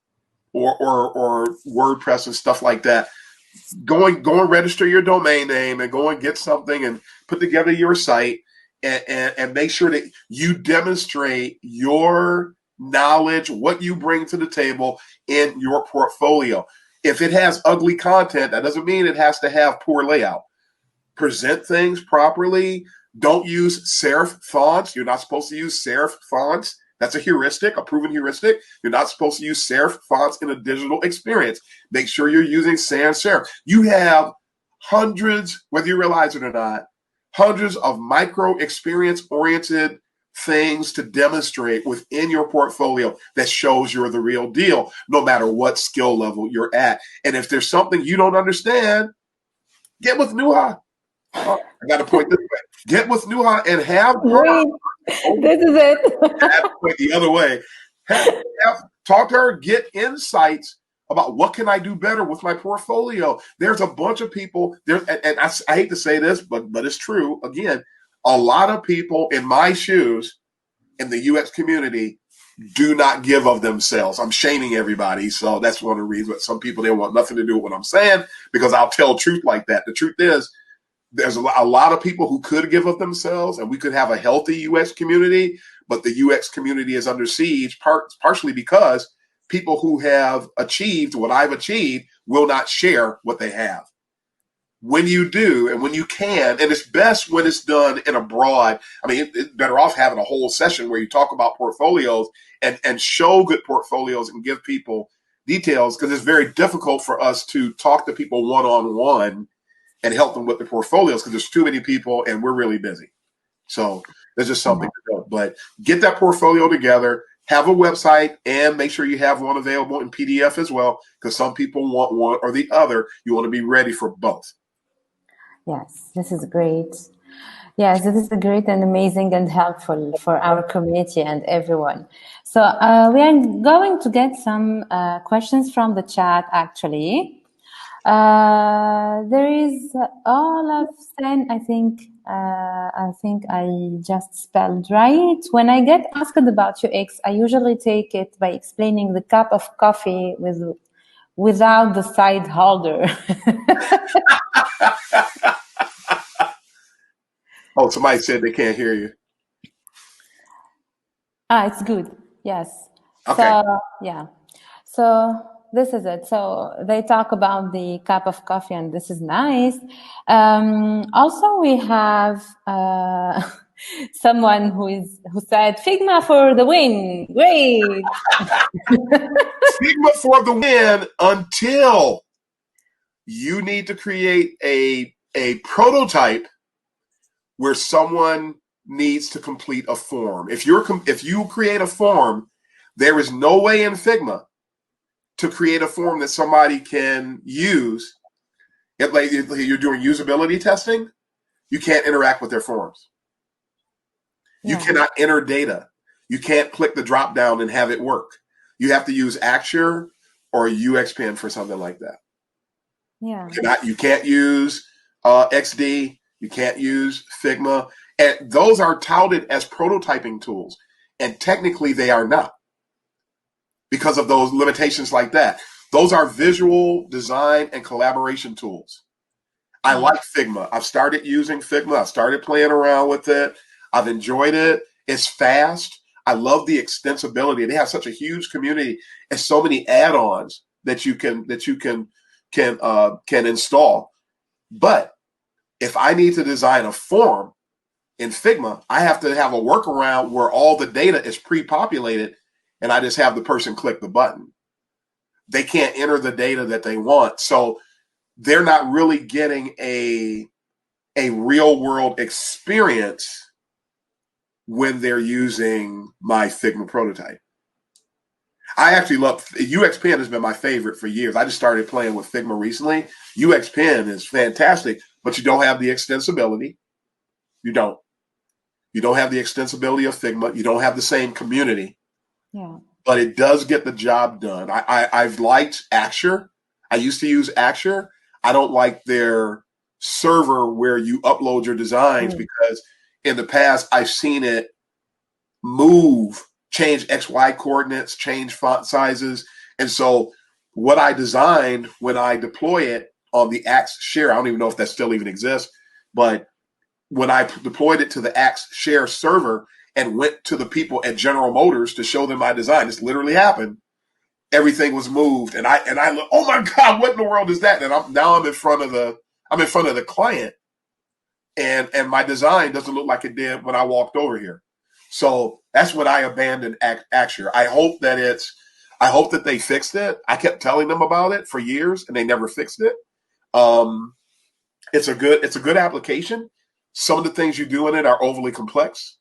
Speaker 2: or WordPress and stuff like that, go and register your domain name and go and get something and put together your site and make sure that you demonstrate your knowledge, what you bring to the table in your portfolio. If it has ugly content, that doesn't mean it has to have poor layout. Present things properly. Don't use serif fonts. You're not supposed to use serif fonts. That's a heuristic, a proven heuristic. You're not supposed to use serif fonts in a digital experience. Make sure you're using sans serif. You have hundreds, whether you realize it or not, hundreds of micro experience-oriented things to demonstrate within your portfolio that shows you're the real deal, no matter what skill level you're at. And if there's something you don't understand, get with Nouha. Oh, I got to point this way. Get with Nouha and have
Speaker 1: Great. This is it.
Speaker 2: point the other way. Talk to her, get insights about what can I do better with my portfolio. There's a bunch of people there, and I hate to say this, but it's true. Again, a lot of people in my shoes in the UX community do not give of themselves. I'm shaming everybody, so that's one of the reasons. Some people, they want nothing to do with what I'm saying because I'll tell truth like that. The truth is, there's a lot of people who could give of themselves, and we could have a healthy UX community, but the UX community is under siege, partially because people who have achieved what I've achieved will not share what they have. When you do, and when you can, and it's best when it's done in a broad, I mean, it's better off having a whole session where you talk about portfolios and show good portfolios and give people details, because it's very difficult for us to talk to people one-on-one and help them with the portfolios because there's too many people and we're really busy. So there's just something to do. But get that portfolio together, have a website, and make sure you have one available in PDF as well, because some people want one or the other. You want to be ready for both.
Speaker 1: Yes, this is great. Yes, this is great and amazing and helpful for our community and everyone. So we are going to get some questions from the chat, actually. There is Olaf Sen, I think I just spelled right. When I get asked about UX, I usually take it by explaining the cup of coffee without the side holder.
Speaker 2: Oh, somebody said they can't hear you.
Speaker 1: It's good. Yes.
Speaker 2: Okay.
Speaker 1: So, yeah. So this is it. So they talk about the cup of coffee, and this is nice. Also, we have someone who said Figma for the win. Great.
Speaker 2: Figma for the win until you need to create a prototype where someone needs to complete a form. If you create a form, there is no way in Figma to create a form that somebody can use. If you're doing usability testing, you can't interact with their forms. You cannot enter data. You can't click the drop down and have it work. You have to use Axure or UXPen for something like that.
Speaker 1: Yeah.
Speaker 2: You can't use XD. You can't use Figma. And those are touted as prototyping tools. And technically they are not, because of those limitations like that. Those are visual design and collaboration tools. I like Figma. I've started using Figma. I've started playing around with it. I've enjoyed it. It's fast. I love the extensibility. They have such a huge community and so many add-ons that you can install. But if I need to design a form in Figma, I have to have a workaround where all the data is pre-populated and I just have the person click the button. They can't enter the data that they want. So they're not really getting a real world experience when they're using my Figma prototype. I actually love UXPen. Has been my favorite for years. I just started playing with Figma recently. UXPen is fantastic, but you don't have the extensibility. You don't have the extensibility of Figma. You don't have the same community.
Speaker 1: Yeah.
Speaker 2: But it does get the job done. I've liked Axure. I used to use Axure. I don't like their server where you upload your designs because in the past I've seen it change XY coordinates, change font sizes. And so what I designed when I deploy it on the Axe Share, I don't even know if that still even exists, but when I deployed it to the Axe Share server and went to the people at General Motors to show them my design, this literally happened. Everything was moved, and I look, oh my God, what in the world is that? And I'm in front of the client, and my design doesn't look like it did when I walked over here. So that's when I abandoned Axure. I hope that they fixed it. I kept telling them about it for years, and they never fixed it. It's a good application. Some of the things you do in it are overly complex,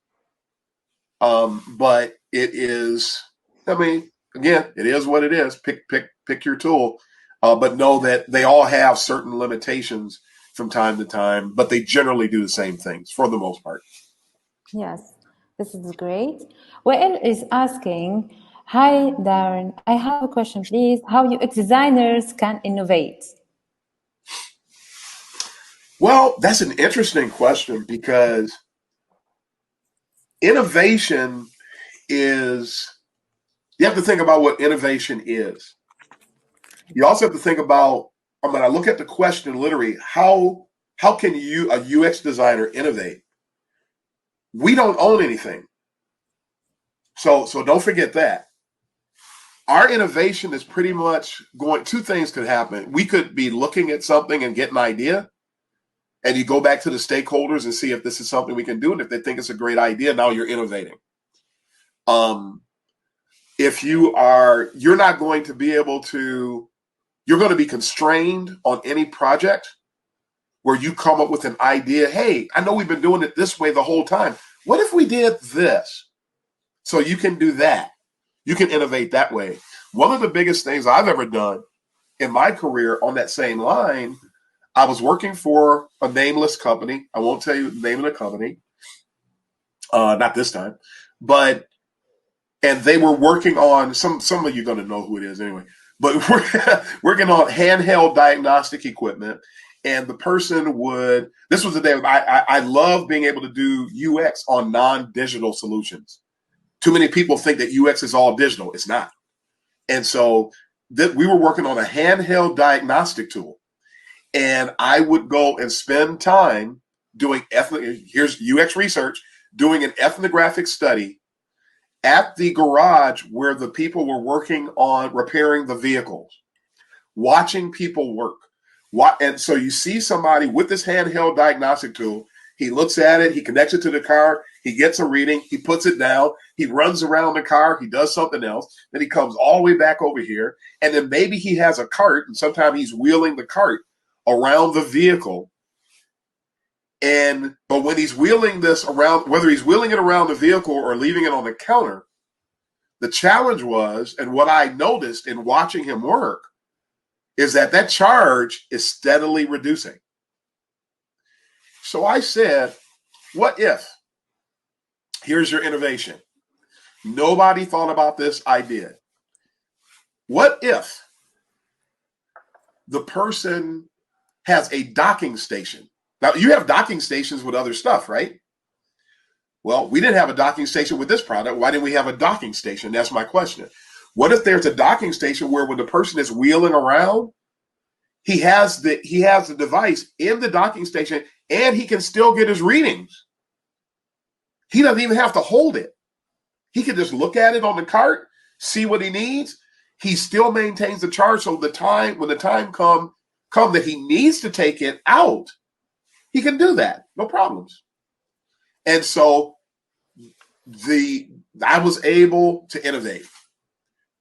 Speaker 2: but it is. I mean, again, it is what it is. Pick your tool, but know that they all have certain limitations from time to time, but they generally do the same things for the most part.
Speaker 1: Yes, this is great. Wael is asking, hi, Darren, I have a question, please. How UX designers can innovate?
Speaker 2: Well, that's an interesting question because innovation is, you have to think about what innovation is. You also have to think about, when I look at the question literally, how can you, a UX designer, innovate? We don't own anything. So don't forget that. Our innovation is pretty much two things could happen. We could be looking at something and get an idea, and you go back to the stakeholders and see if this is something we can do. And if they think it's a great idea, now you're innovating. If you're not going to be able to, you're going to be constrained on any project where you come up with an idea. Hey, I know we've been doing it this way the whole time. What if we did this? So you can do that. You can innovate that way. One of the biggest things I've ever done in my career on that same line, I was working for a nameless company. I won't tell you the name of the company, not this time, and they were working on, some of you are going to know who it is anyway, but we're working on handheld diagnostic equipment. And the person this was the day, I love being able to do UX on non-digital solutions. Too many people think that UX is all digital. It's not. And so we were working on a handheld diagnostic tool. And I would go and spend time doing here's UX research, doing an ethnographic study at the garage where the people were working on repairing the vehicles, watching people work. And so you see somebody with this handheld diagnostic tool. He looks at it, he connects it to the car, he gets a reading, he puts it down, he runs around the car, he does something else, then he comes all the way back over here, and then maybe he has a cart, and sometimes he's wheeling the cart around the vehicle. But when he's wheeling this around, whether he's wheeling it around the vehicle or leaving it on the counter, the challenge was, and what I noticed in watching him work, is that charge is steadily reducing. So I said, what if? Here's your innovation. Nobody thought about this, I did. What if the person has a docking station? Now, you have docking stations with other stuff, right? Well, we didn't have a docking station with this product. Why didn't we have a docking station? That's my question. What if there's a docking station where when the person is wheeling around, he has the device in the docking station and he can still get his readings. He doesn't even have to hold it. He can just look at it on the cart, see what he needs. He still maintains the charge. So when the time come that he needs to take it out, he can do that. No problems. And so I was able to innovate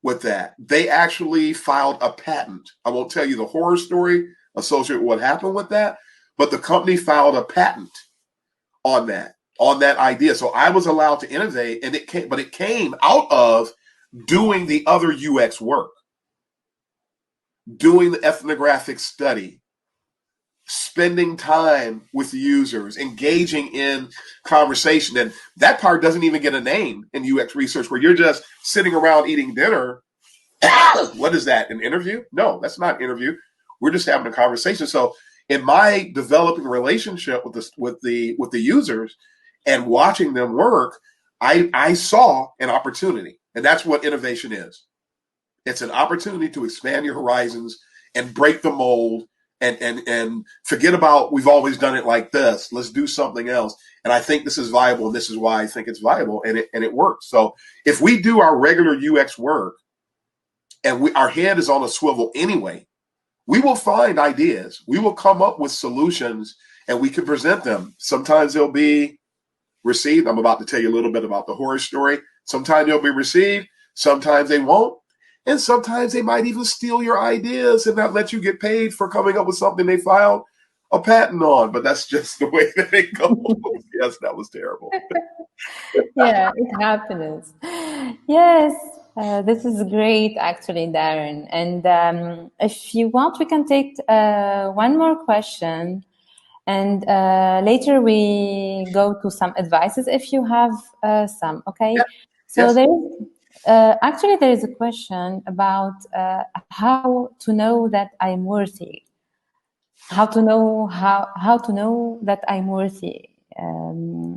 Speaker 2: with that. They actually filed a patent. I won't tell you the horror story associated with what happened with that, but the company filed a patent on that idea. So I was allowed to innovate, and it came out of doing the other UX work, doing the ethnographic study, spending time with users, engaging in conversation. And that part doesn't even get a name in UX research, where you're just sitting around eating dinner. What is that, an interview? No, that's not an interview. We're just having a conversation. So in my developing relationship with the users and watching them work, I saw an opportunity. And that's what innovation is. It's an opportunity to expand your horizons and break the mold and forget about we've always done it like this. Let's do something else. And I think this is viable, and this is why I think it's viable, and it works. So if we do our regular UX work and our head is on a swivel anyway, we will find ideas. We will come up with solutions, and we can present them. Sometimes they'll be received. I'm about to tell you a little bit about the horror story. Sometimes they'll be received. Sometimes they won't. And sometimes they might even steal your ideas and not let you get paid for coming up with something they filed a patent on. But that's just the way that it goes. Yes, that was terrible.
Speaker 1: Yeah, it happens. Yes, this is great, actually, Darren. And if you want, we can take one more question. And later we go to some advices if you have some, okay?
Speaker 2: Yeah.
Speaker 1: So
Speaker 2: Yes.
Speaker 1: actually there is a question about how to know that I'm worthy. How to know that I'm worthy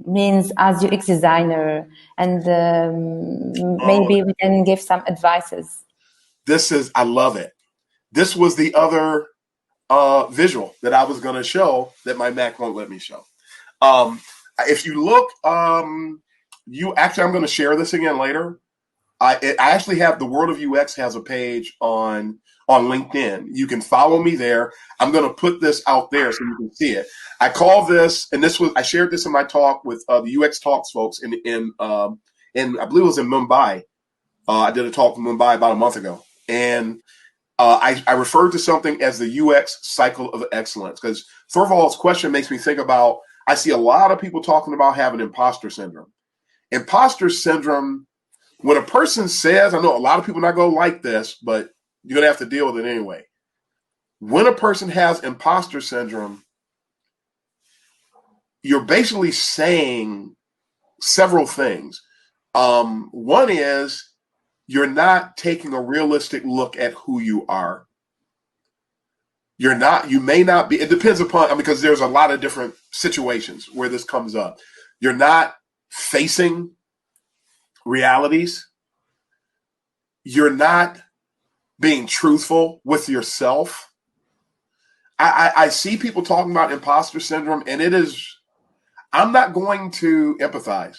Speaker 1: means as UX designer, and maybe we can give some advices.
Speaker 2: I love it. This was the other visual that I was going to show that my Mac won't let me show. If you look, I'm going to share this again later. I actually have the World of UX has a page on LinkedIn. You can follow me there. I'm going to put this out there so you can see it. I call this, and I shared this in my talk with the UX Talks folks in I believe it was in Mumbai. I did a talk in Mumbai about a month ago, and I referred to something as the UX cycle of excellence, because Thorvald's question makes me think about, I see a lot of people talking about having imposter syndrome. Imposter syndrome, when a person says, I know a lot of people not going to like this, but you're going to have to deal with it anyway. When a person has imposter syndrome, you're basically saying several things. One is you're not taking a realistic look at who you are. You may not be, it depends upon, because there's a lot of different situations where this comes up. You're not facing realities. You're not being truthful with yourself. I see people talking about imposter syndrome, and I'm not going to empathize.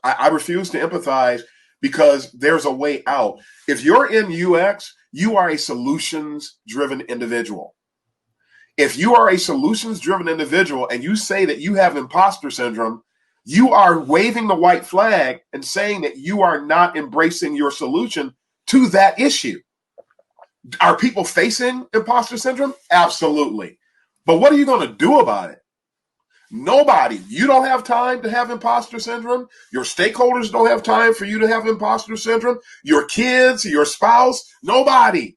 Speaker 2: I refuse to empathize, because there's a way out. If you're in UX, you are a solutions-driven individual. If you are a solutions-driven individual and you say that you have imposter syndrome, you are waving the white flag and saying that you are not embracing your solution to that issue. Are people facing imposter syndrome? Absolutely. But what are you going to do about it? Nobody. You don't have time to have imposter syndrome. Your stakeholders don't have time for you to have imposter syndrome. Your kids, your spouse, nobody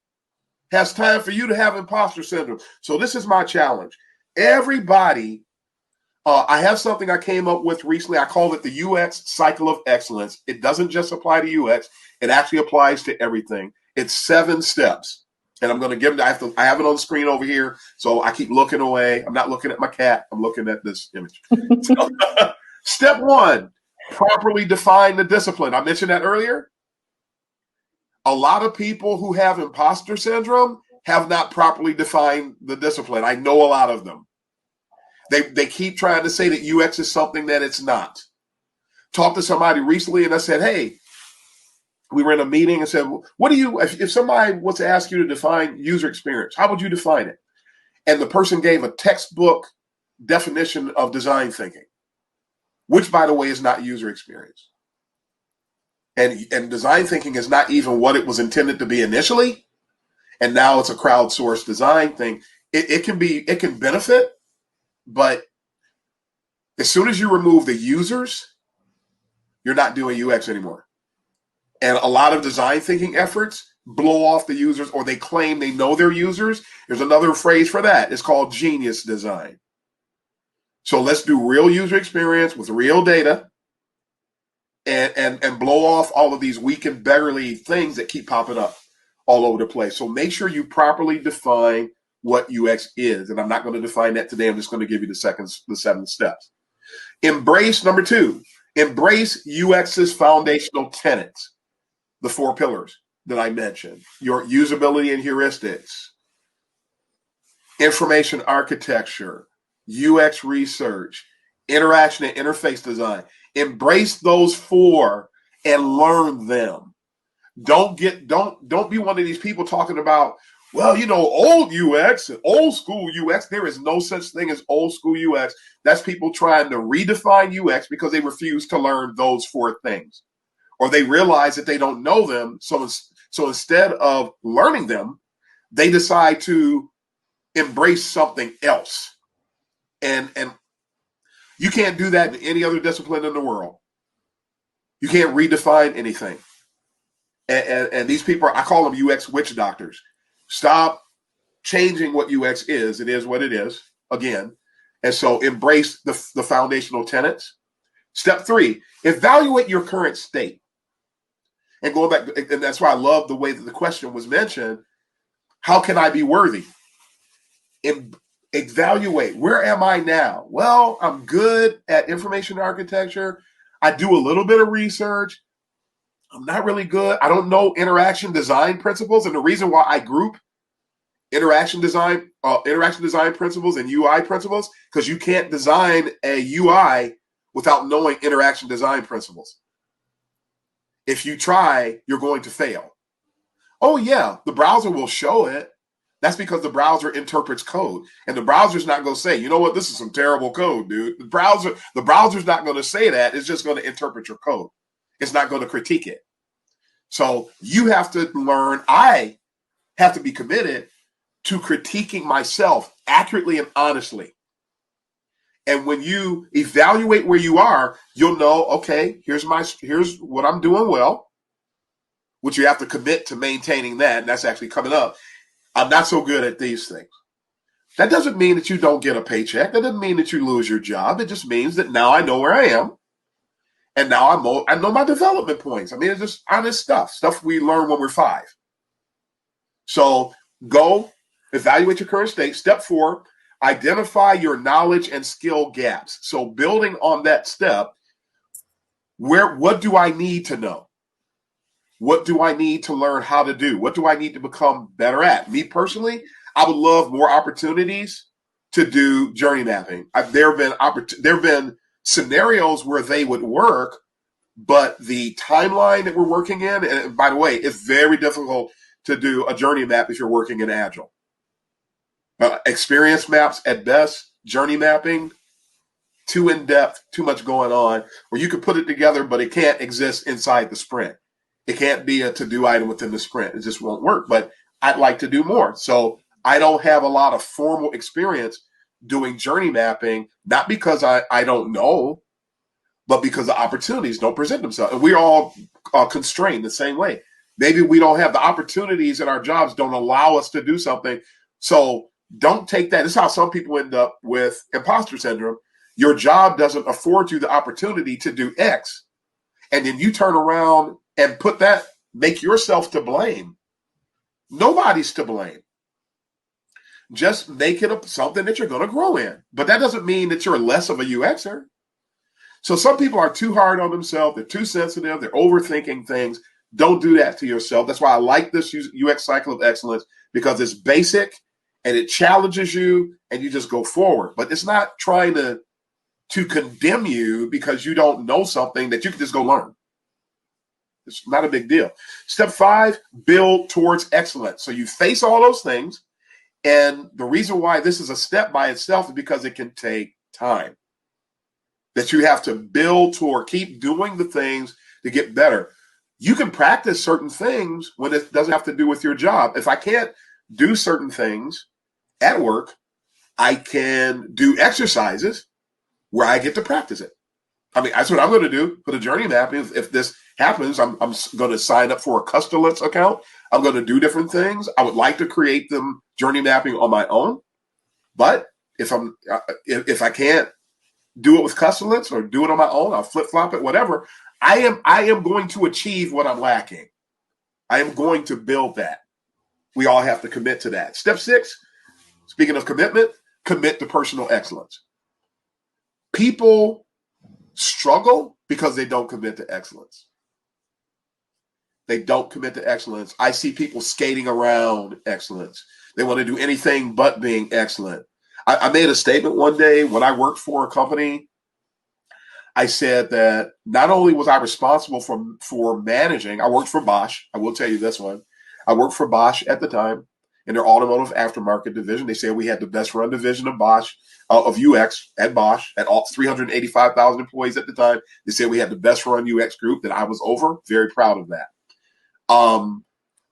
Speaker 2: has time for you to have imposter syndrome. So this is my challenge. Everybody, I have something I came up with recently. I call it the UX cycle of excellence. It doesn't just apply to UX. It actually applies to everything. It's 7 steps. And I'm going to give them, I have it on the screen over here. So I keep looking away. I'm not looking at my cat. I'm looking at this image. So, step 1, properly define the discipline. I mentioned that earlier. A lot of people who have imposter syndrome have not properly defined the discipline. I know a lot of them. They keep trying to say that UX is something that it's not. Talked to somebody recently and I said, hey, we were in a meeting and said, what do you, if somebody was to ask you to define user experience, how would you define it? And the person gave a textbook definition of design thinking, which, by the way, is not user experience. And design thinking is not even what it was intended to be initially. And now it's a crowdsourced design thing. It can benefit, but as soon as you remove the users, you're not doing UX anymore. And a lot of design thinking efforts blow off the users, or they claim they know their users. There's another phrase for that. It's called genius design. So let's do real user experience with real data and blow off all of these weak and beggarly things that keep popping up all over the place. So make sure you properly define what UX is. And I'm not going to define that today. I'm just going to give you the 7 steps. Embrace, number 2, embrace UX's foundational tenets, the 4 pillars. that I mentioned, your usability and heuristics, information architecture, UX research, interaction and interface design. Embrace those 4 and learn them. Don't be one of these people talking about, well, old UX and old school UX. There is no such thing as old school UX. That's people trying to redefine UX because they refuse to learn those 4 things, or they realize that they don't know them. So instead of learning them, they decide to embrace something else. And you can't do that in any other discipline in the world. You can't redefine anything. And these people, I call them UX witch doctors. Stop changing what UX is. It is what it is, again. And so embrace the foundational tenets. Step 3, evaluate your current state. And going back, and that's why I love the way that the question was mentioned. How can I be worthy? Evaluate, where am I now? Well, I'm good at information architecture. I do a little bit of research. I'm not really good. I don't know interaction design principles. And the reason why I group interaction design principles and UI principles, because you can't design a UI without knowing interaction design principles. If you try, you're going to fail. Oh yeah, the browser will show it. That's because the browser interprets code, and the browser's not going to say, you know what, this is some terrible code, dude. The browser's not going to say that. It's just going to interpret your code. It's not going to critique it. So you have to learn. I have to be committed to critiquing myself accurately and honestly. And when you evaluate where you are, you'll know, okay, here's what I'm doing well, which you have to commit to maintaining that. And that's actually coming up. I'm not so good at these things. That doesn't mean that you don't get a paycheck. That doesn't mean that you lose your job. It just means that now I know where I am. And now I know my development points. I mean, it's just honest stuff we learn when we're 5. So go evaluate your current state. Step 4, identify your knowledge and skill gaps. So building on that step, what do I need to know? What do I need to learn how to do? What do I need to become better at? Me personally, I would love more opportunities to do journey mapping. There have been scenarios where they would work, but the timeline that we're working in, and by the way, it's very difficult to do a journey map if you're working in Agile. Experience maps at best, journey mapping, too in-depth, too much going on, where you could put it together, but it can't exist inside the sprint. It can't be a to-do item within the sprint. It just won't work, but I'd like to do more. So I don't have a lot of formal experience doing journey mapping, not because I don't know, but because the opportunities don't present themselves. And we're all constrained the same way. Maybe we don't have the opportunities in our jobs don't allow us to do something. So don't take that. This is how some people end up with imposter syndrome. Your job doesn't afford you the opportunity to do X. And then you turn around and make yourself to blame. Nobody's to blame. Just make it something that you're going to grow in. But that doesn't mean that you're less of a UXer. So some people are too hard on themselves. They're too sensitive. They're overthinking things. Don't do that to yourself. That's why I like this UX cycle of excellence, because it's basic and it challenges you and you just go forward. But it's not trying to condemn you because you don't know something that you can just go learn. It's not a big deal. Step 5, build towards excellence. So you face all those things. And the reason why this is a step by itself is because it can take time. That you have to build toward, keep doing the things to get better. You can practice certain things when it doesn't have to do with your job. If I can't do certain things at work, I can do exercises where I get to practice it. I mean, that's what I'm going to do for the journey mapping. If this happens, I'm going to sign up for a Customlets account. I'm going to do different things. I would like to create them journey mapping on my own. But if I can't do it with Customlets or do it on my own, I'll flip-flop it, whatever. I am going to achieve what I'm lacking. I am going to build that. We all have to commit to that. Step 6, speaking of commitment, commit to personal excellence. People struggle because they don't commit to excellence. They don't commit to excellence. I see people skating around excellence. They want to do anything but being excellent. I made a statement one day when I worked for a company. I said that not only was I responsible for managing, I worked for Bosch. I will tell you this one. I worked for Bosch at the time in their automotive aftermarket division. They said we had the best run division of Bosch, of UX at Bosch, at all 385,000 employees at the time. They said we had the best run UX group that I was over. Very proud of that.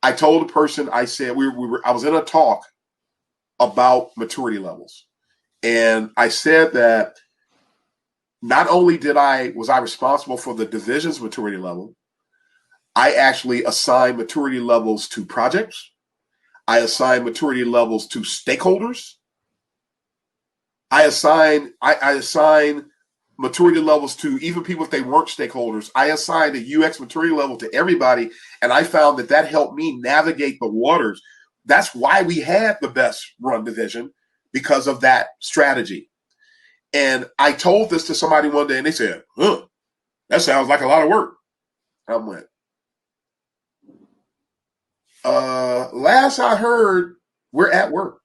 Speaker 2: I told a person, I said I was in a talk about maturity levels, and I said that not only was I responsible for the division's maturity level, I actually assigned maturity levels to projects. I assigned maturity levels to stakeholders. I assigned maturity levels to even people if they weren't stakeholders. I assigned a UX maturity level to everybody, and I found that helped me navigate the waters. That's why we had the best run division, because of that strategy. And I told this to somebody one day, and they said, that sounds like a lot of work. I went, last I heard, we're at work.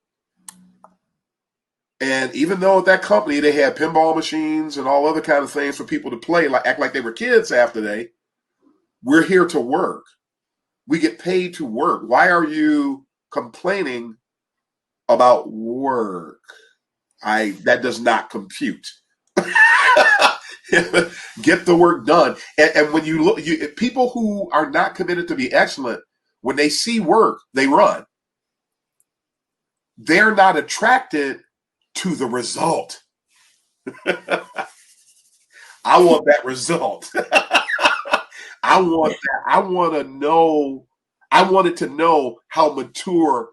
Speaker 2: And even though at that company they had pinball machines and all other kind of things for people to play, act like they were kids half the day, we're here to work. We get paid to work. Why are you complaining about work? That does not compute. Get the work done. And when you look, people who are not committed to be excellent, when they see work, they run. They're not attracted to the result. I want that result. I want that. I wanted to know how mature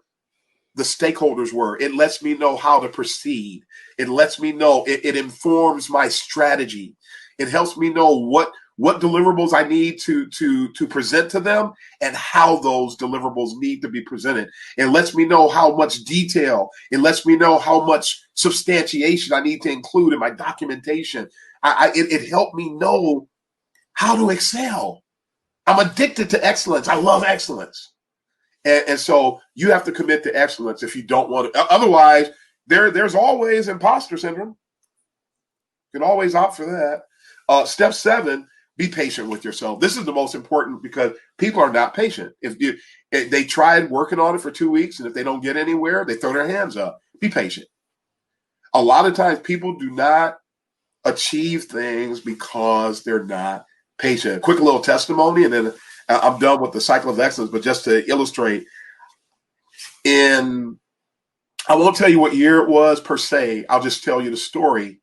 Speaker 2: the stakeholders were. It lets me know how to proceed. It lets me know, it informs my strategy. It helps me know what deliverables I need to present to them and how those deliverables need to be presented. It lets me know how much detail. It lets me know how much substantiation I need to include in my documentation. It helped me know how to excel. I'm addicted to excellence. I love excellence. And so you have to commit to excellence if you don't want to. Otherwise, there's always imposter syndrome. You can always opt for that. Step 7, be patient with yourself. This is the most important, because people are not patient. If they tried working on it for 2 weeks, and if they don't get anywhere, they throw their hands up. Be patient. A lot of times people do not achieve things because they're not patient. Quick little testimony, and then I'm done with the cycle of excellence, but just to illustrate, I won't tell you what year it was per se. I'll just tell you the story.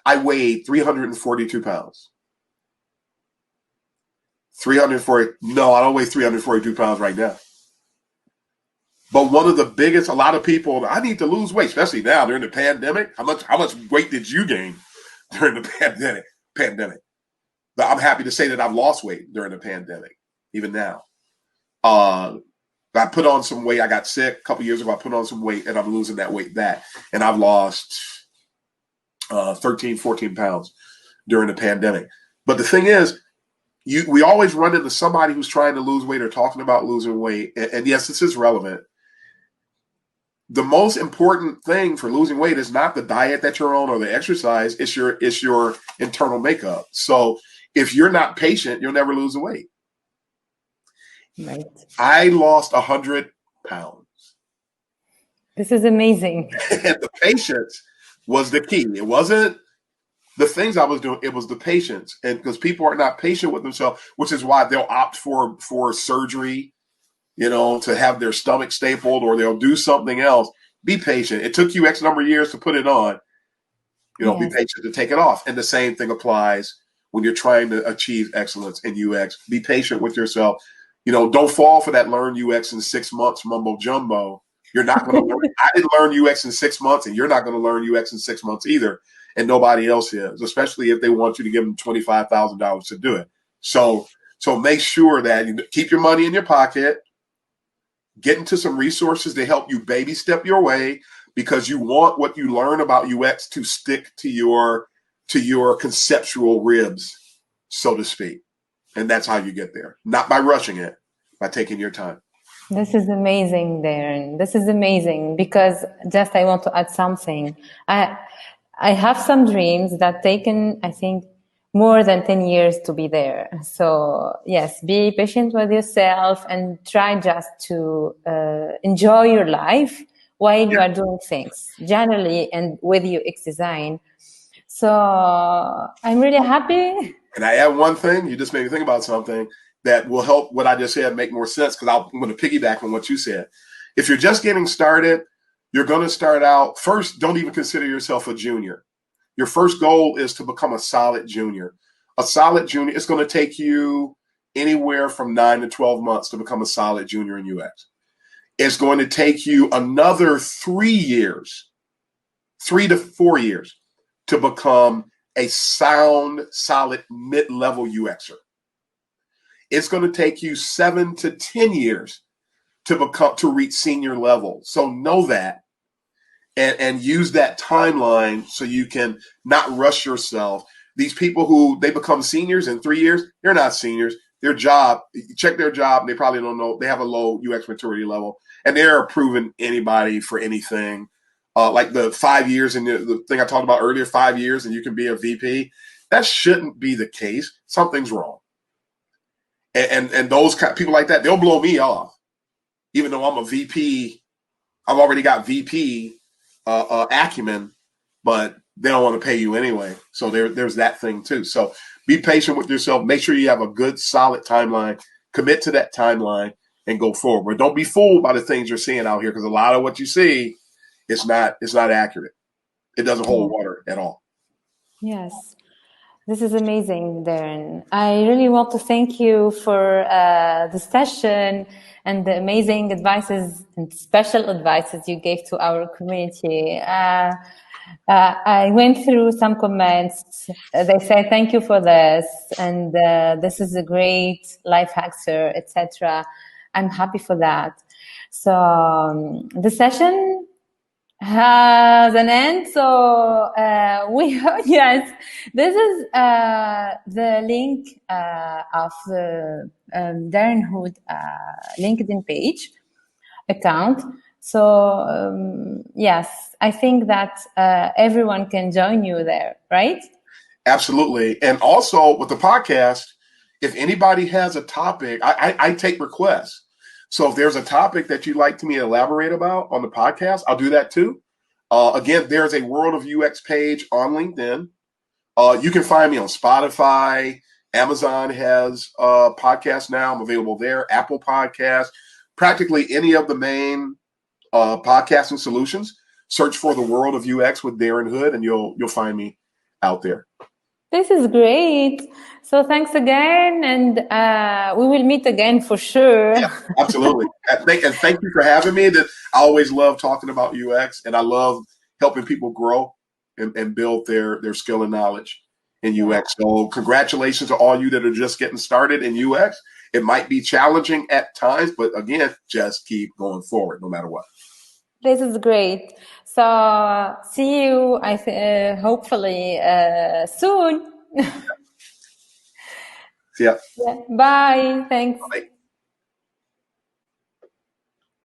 Speaker 2: I weighed 342 pounds. 340. No, I don't weigh 342 pounds right now. But one of the biggest, a lot of people, I need to lose weight, especially now during the pandemic. How much weight did you gain during the pandemic? But I'm happy to say that I've lost weight during the pandemic. Even now, I put on some weight. I got sick a couple years ago. I put on some weight, and I'm losing that weight back. And I've lost 13, 14 pounds during the pandemic. But the thing is, we always run into somebody who's trying to lose weight or talking about losing weight. And yes, this is relevant. The most important thing for losing weight is not the diet that you're on or the exercise. It's your internal makeup. So if you're not patient, you'll never lose the weight.
Speaker 1: Right.
Speaker 2: I lost 100 pounds.
Speaker 1: This is amazing.
Speaker 2: And the patience was the key. It wasn't the things I was doing. It was the patience. And because people are not patient with themselves, which is why they'll opt for surgery, to have their stomach stapled, or they'll do something else. Be patient. It took you X number of years to put it on. Yes. Be patient to take it off. And the same thing applies when you're trying to achieve excellence in UX. Be patient with yourself. Don't fall for that learn UX in 6 months mumbo jumbo. You're not going to learn. I didn't learn UX in 6 months, and you're not going to learn UX in 6 months either. And nobody else is, especially if they want you to give them $25,000 to do it. So make sure that you keep your money in your pocket, get into some resources to help you baby step your way, because you want what you learn about UX to stick to your conceptual ribs, so to speak. And that's how you get there. Not by rushing it, by taking your time.
Speaker 1: This is amazing, Darren. This is amazing because just I want to add something. I have some dreams that taken, I think, more than 10 years to be there. So yes, be patient with yourself and try just to enjoy your life while you are doing things, generally and with UX design. So I'm really happy.
Speaker 2: And I add one thing, you just made me think about something that will help what I just said make more sense, because I'm going to piggyback on what you said. If you're just getting started, you're going to start out first, don't even consider yourself a junior. Your first goal is to become a solid junior. A solid junior, it's going to take you anywhere from 9 to 12 months to become a solid junior in UX. It's going to take you another 3 years, 3 to 4 years to become a sound, solid, mid-level UXer. It's going to take you 7 to 10 years to reach senior level. So know that and use that timeline so you can not rush yourself. These people who they become seniors in 3 years, they're not seniors. Their job, check their job, they probably don't know. They have a low UX maturity level, and they're approving anybody for anything. Like the 5 years and the thing I talked about earlier, 5 years and you can be a VP. That shouldn't be the case. Something's wrong. And those people like that, they'll blow me off. Even though I'm a VP, I've already got VP acumen, but they don't want to pay you anyway. So there's that thing too. So be patient with yourself. Make sure you have a good, solid timeline. Commit to that timeline and go forward. But don't be fooled by the things you're seeing out here, because a lot of what you see, it's not accurate. It doesn't hold water at all.
Speaker 1: Yes. This is amazing, Darren. I really want to thank you for the session and the amazing advices and special advices you gave to our community. I went through some comments. They say thank you for this, and this is a great life hack, sir, etc. I'm happy for that. So the session has an end. So yes, this is the link of the Darren Hood LinkedIn page account. So yes, I think that everyone can join you there, right?
Speaker 2: Absolutely. And also with the podcast, if anybody has a topic, I take requests. So if there's a topic that you'd like me to elaborate about on the podcast, I'll do that too. Again, there's a World of UX page on LinkedIn. You can find me on Spotify. Amazon has a podcast now. I'm available there. Apple Podcasts, practically any of the main podcasting solutions. Search for the World of UX with Darren Hood, and you'll find me out there.
Speaker 1: This is great. So thanks again, and we will meet again for sure.
Speaker 2: Yeah, absolutely. And thank you for having me. I always love talking about UX, and I love helping people grow and build their skill and knowledge in UX. So congratulations to all you that are just getting started in UX. It might be challenging at times, but again, just keep going forward no matter what.
Speaker 1: This is great. So see you, hopefully soon.
Speaker 2: See ya.
Speaker 1: Yeah. Bye. Thanks.
Speaker 2: Bye.